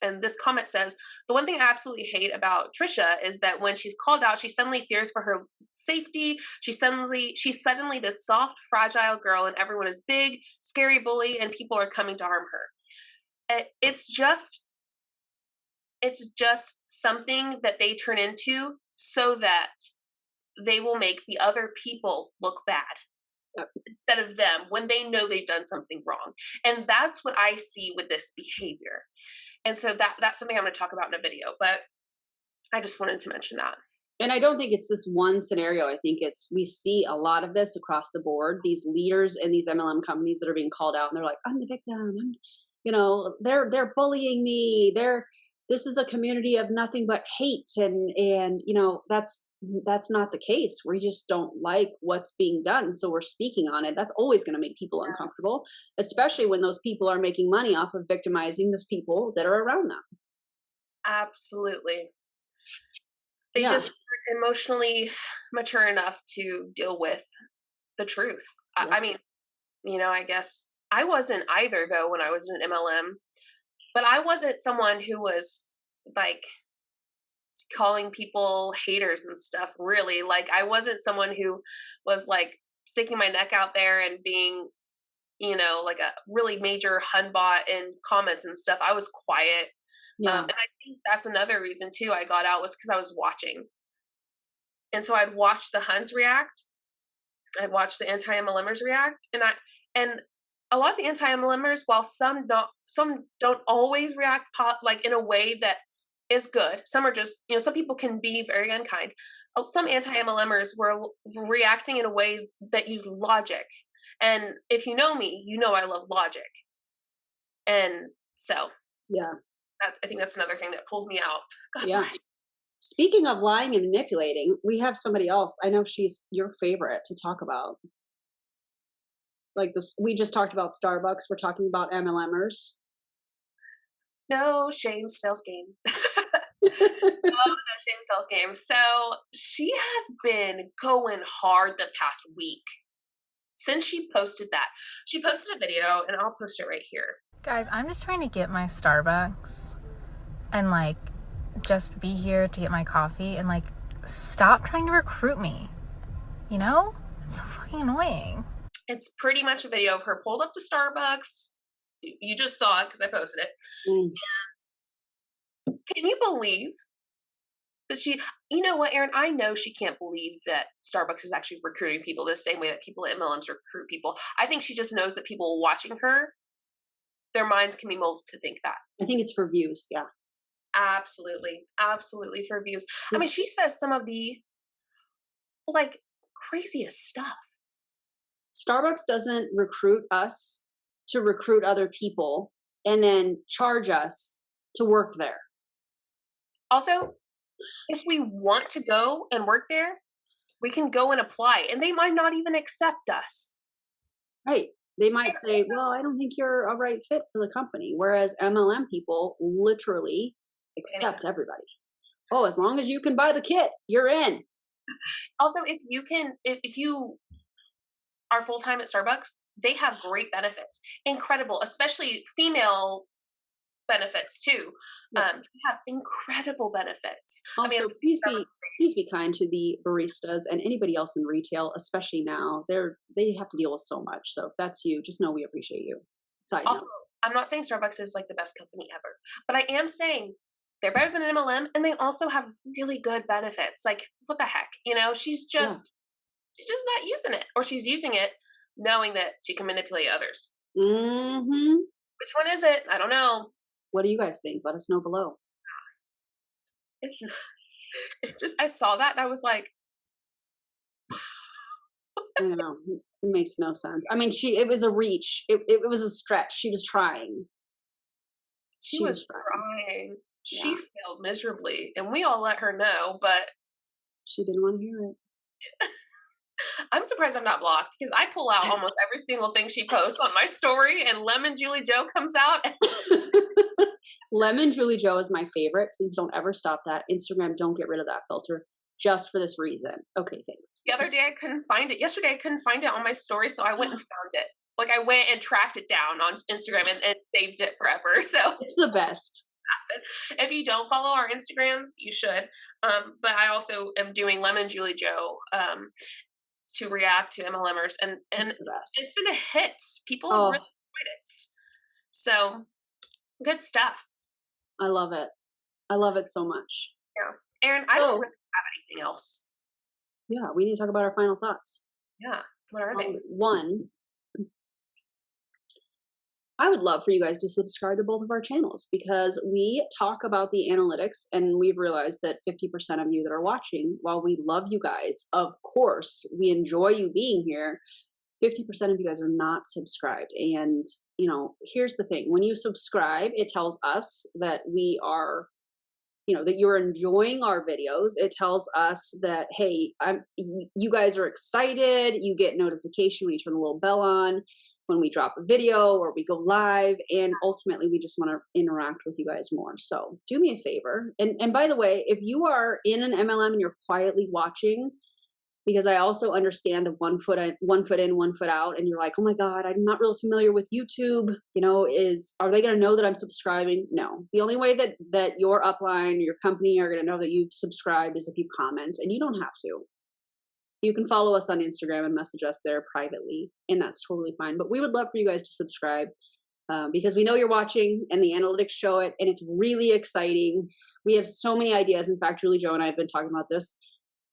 And this comment says, the one thing I absolutely hate about Trisha is that when she's called out, she suddenly fears for her safety. She's suddenly this soft, fragile girl, and everyone is big, scary bully, and people are coming to harm her. It's just something that they turn into so that they will make the other people look bad. Yep. Instead of them, when they know they've done something wrong. And that's what I see with this behavior. And so that's something I'm going to talk about in a video, but I just wanted to mention that. And I don't think it's just one scenario. I think we see a lot of this across the board. These leaders in these MLM companies that are being called out, and they're like, I'm the victim. They're bullying me. This is a community of nothing but hate. And that's not the case. We just don't like what's being done. So we're speaking on it. That's always going to make people uncomfortable, especially when those people are making money off of victimizing those people that are around them. Absolutely. They just aren't emotionally mature enough to deal with the truth. Yeah. I guess I wasn't either, though, when I was in an MLM. But I wasn't someone who was like calling people haters and stuff, really. Like, I wasn't someone who was like sticking my neck out there and being, like a really major hunbot in comments and stuff. I was quiet. Yeah. And I think that's another reason too I got out, was because I was watching. And so I'd watch the Huns react. I'd watch the anti-MLMers react. And a lot of the anti-MLMers, while some don't always react like in a way that is good. Some are just, some people can be very unkind. Some anti-MLMers were reacting in a way that used logic. And if you know me, you know I love logic. And so Yeah. I think that's another thing that pulled me out. God Yeah. bless. Speaking of lying and manipulating, we have somebody else. I know she's your favorite to talk about. Like this, we just talked about Starbucks. We're talking about MLMers. No shame, sales game. Oh, no shame, sales game. So she has been going hard the past week since she posted that. She posted a video, and I'll post it right here. Guys, I'm just trying to get my Starbucks and like just be here to get my coffee and like stop trying to recruit me. It's so fucking annoying. It's pretty much a video of her pulled up to Starbucks. You just saw it because I posted it. And can you believe that you know what, Erin? I know she can't believe that Starbucks is actually recruiting people the same way that people at MLMs recruit people. I think she just knows that people watching her, their minds can be molded to think that. I think it's for views. Yeah. Absolutely. Absolutely for views. I mean, she says some of the like craziest stuff. Starbucks doesn't recruit us to recruit other people and then charge us to work there. Also, if we want to go and work there, we can go and apply, and they might not even accept us. Right. They might say, well, I don't think you're a right fit for the company. Whereas MLM people literally accept everybody. Oh, as long as you can buy the kit, you're in. Also, if you are full-time at Starbucks, they have great benefits. Incredible, especially female benefits too. Yeah. You have incredible benefits. Also, please be kind to the baristas and anybody else in retail, especially now. They have to deal with so much. So if that's you, just know we appreciate you. Side also, note. I'm not saying Starbucks is like the best company ever, but I am saying they're better than MLM, and they also have really good benefits. Like, what the heck? She's just not using it, or she's using it knowing that she can manipulate others. Mm-hmm. Which one is it? I don't know. What do you guys think? Let us know below. It's just, I saw that and I was like, I don't know. It makes no sense. I mean, it was a reach. It was a stretch. She was trying. She was trying. Yeah. She failed miserably, and we all let her know, but she didn't want to hear it. I'm surprised I'm not blocked, because I pull out almost every single thing she posts on my story, and Lemon Julie Joe comes out. Lemon Julie Joe is my favorite. Please don't ever stop that. Instagram, don't get rid of that filter just for this reason. Okay, thanks. The other day I couldn't find it. Yesterday I couldn't find it on my story, so I went and found it. Like, I went and tracked it down on Instagram and saved it forever. So it's the best. If you don't follow our Instagrams, you should. But I also am doing Lemon Julie Joe to react to MLMers, and it's been a hit. People have really enjoyed it. So good stuff. I love it. I love it so much. Yeah, Erin, I don't really have anything else. Yeah, we need to talk about our final thoughts. Yeah, what are they? One, I would love for you guys to subscribe to both of our channels, because we talk about the analytics, and we've realized that 50% of you that are watching, while we love you guys, of course, we enjoy you being here, 50% of you guys are not subscribed. And, here's the thing. When you subscribe, it tells us that we are, that you're enjoying our videos. It tells us that, hey, you guys are excited. You get notification when you turn the little bell on, when we drop a video or we go live, and ultimately we just want to interact with you guys more. So do me a favor. And by the way, if you are in an MLM and you're quietly watching, because I also understand the one foot in, one foot out, and you're like, oh my God, I'm not real familiar with YouTube. You know, are they going to know that I'm subscribing? No. The only way that your upline, your company are going to know that you've subscribed is if you comment, and you don't have to. You can follow us on Instagram and message us there privately, and that's totally fine. But we would love for you guys to subscribe because we know you're watching, and the analytics show it, and it's really exciting. We have so many ideas. In fact, Julie Jo and I have been talking about this.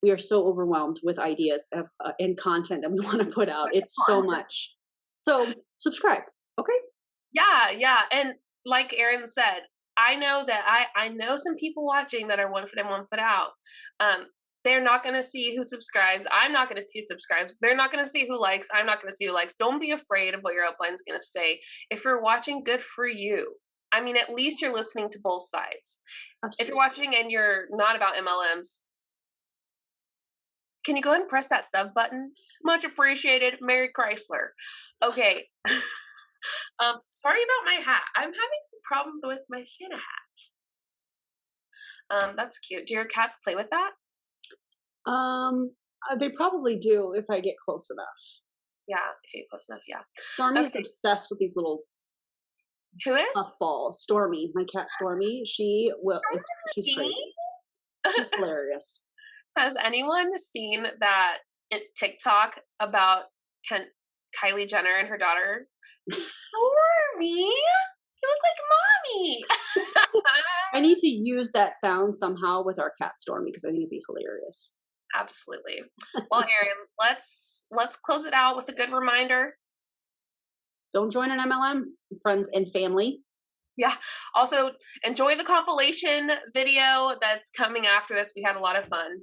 We are so overwhelmed with ideas and content that we want to put out. It's so much. So subscribe. Okay. Yeah. And like Erin said, I know that I know some people watching that are 1 foot in, 1 foot out. They're not going to see who subscribes. I'm not going to see who subscribes. They're not going to see who likes. I'm not going to see who likes. Don't be afraid of what your upline's going to say. If you're watching, good for you. I mean, at least you're listening to both sides. Absolutely. If you're watching and you're not about MLMs, can you go ahead and press that sub button? Much appreciated. Mary Chrysler. Okay. Sorry about my hat. I'm having a problem with my Santa hat. That's cute. Do your cats play with that? They probably do if I get close enough. Yeah, if you get close enough, yeah. Stormy is obsessed with these little Who is? puffballs. Stormy, my cat Stormy. She's crazy. She's hilarious. Has anyone seen that TikTok about Kylie Jenner and her daughter? Stormy, you look like mommy. I need to use that sound somehow with our cat Stormy because I think it'd be hilarious. Absolutely. Well, Erin, let's close it out with a good reminder. Don't join an MLM, friends and family. Yeah. Also, enjoy the compilation video that's coming after this. We had a lot of fun.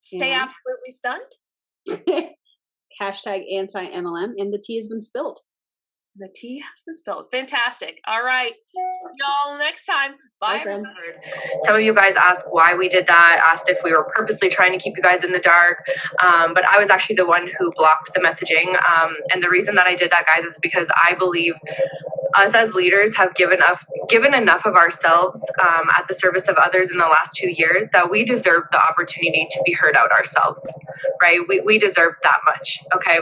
Stay absolutely stunned. Hashtag anti-MLM, and the tea has been spilled. The tea has been spilled. Fantastic. All right. See y'all next time. Bye, friends. Some of you guys asked why we did that, asked if we were purposely trying to keep you guys in the dark. But I was actually the one who blocked the messaging. And the reason that I did that, guys, is because I believe us as leaders have given enough of ourselves at the service of others in the last 2 years that we deserve the opportunity to be heard out ourselves, right? We deserve that much, okay?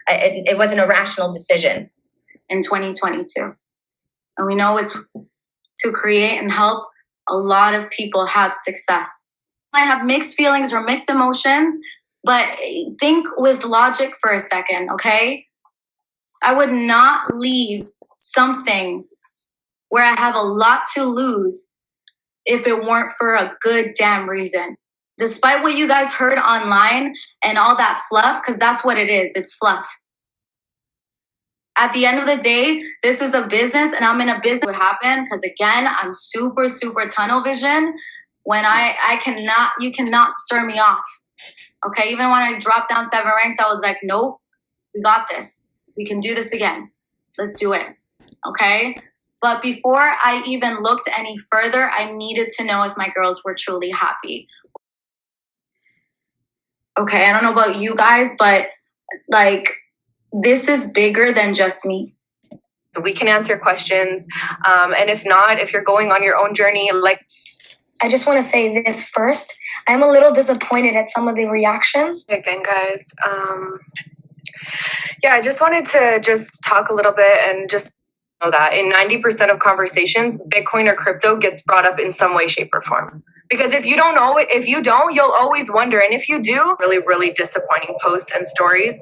It wasn't a rational decision in 2022. And we know it's to create and help a lot of people have success. I have mixed feelings or mixed emotions, but think with logic for a second, okay? I would not leave something where I have a lot to lose if it weren't for a good damn reason. Despite what you guys heard online and all that fluff, because that's what it is, it's fluff. At the end of the day, this is a business and I'm in a business. What happened? Because again, I'm super, super tunnel vision. When you cannot stir me off. Okay, even when I dropped down 7 ranks, I was like, nope, we got this. We can do this again. Let's do it. Okay? But before I even looked any further, I needed to know if my girls were truly happy. Okay, I don't know about you guys, but like, this is bigger than just me. We can answer questions. And if not, if you're going on your own journey, like, I just want to say this first. I'm a little disappointed at some of the reactions. Again, guys. Yeah, I just wanted to just talk a little bit and just know that in 90% of conversations, Bitcoin or crypto gets brought up in some way, shape, or form. Because if you don't know it, you'll always wonder. And if you do, really, really disappointing posts and stories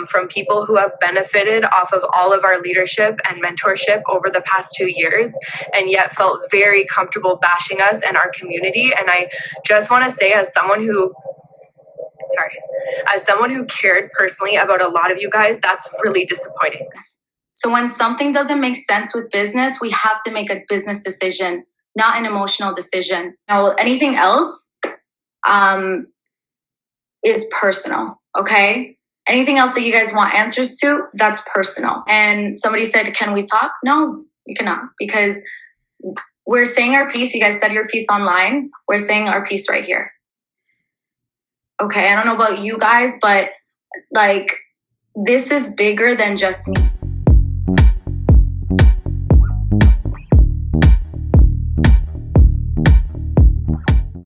from people who have benefited off of all of our leadership and mentorship over the past 2 years and yet felt very comfortable bashing us and our community. And I just want to say, as someone who cared personally about a lot of you guys, that's really disappointing. So when something doesn't make sense with business, we have to make a business decision, not an emotional decision. Now, anything else is personal, okay? Anything else that you guys want answers to, that's personal. And somebody said, can we talk? No, you cannot, because we're saying our piece. You guys said your piece online. We're saying our piece right here. Okay, I don't know about you guys, but like, this is bigger than just me.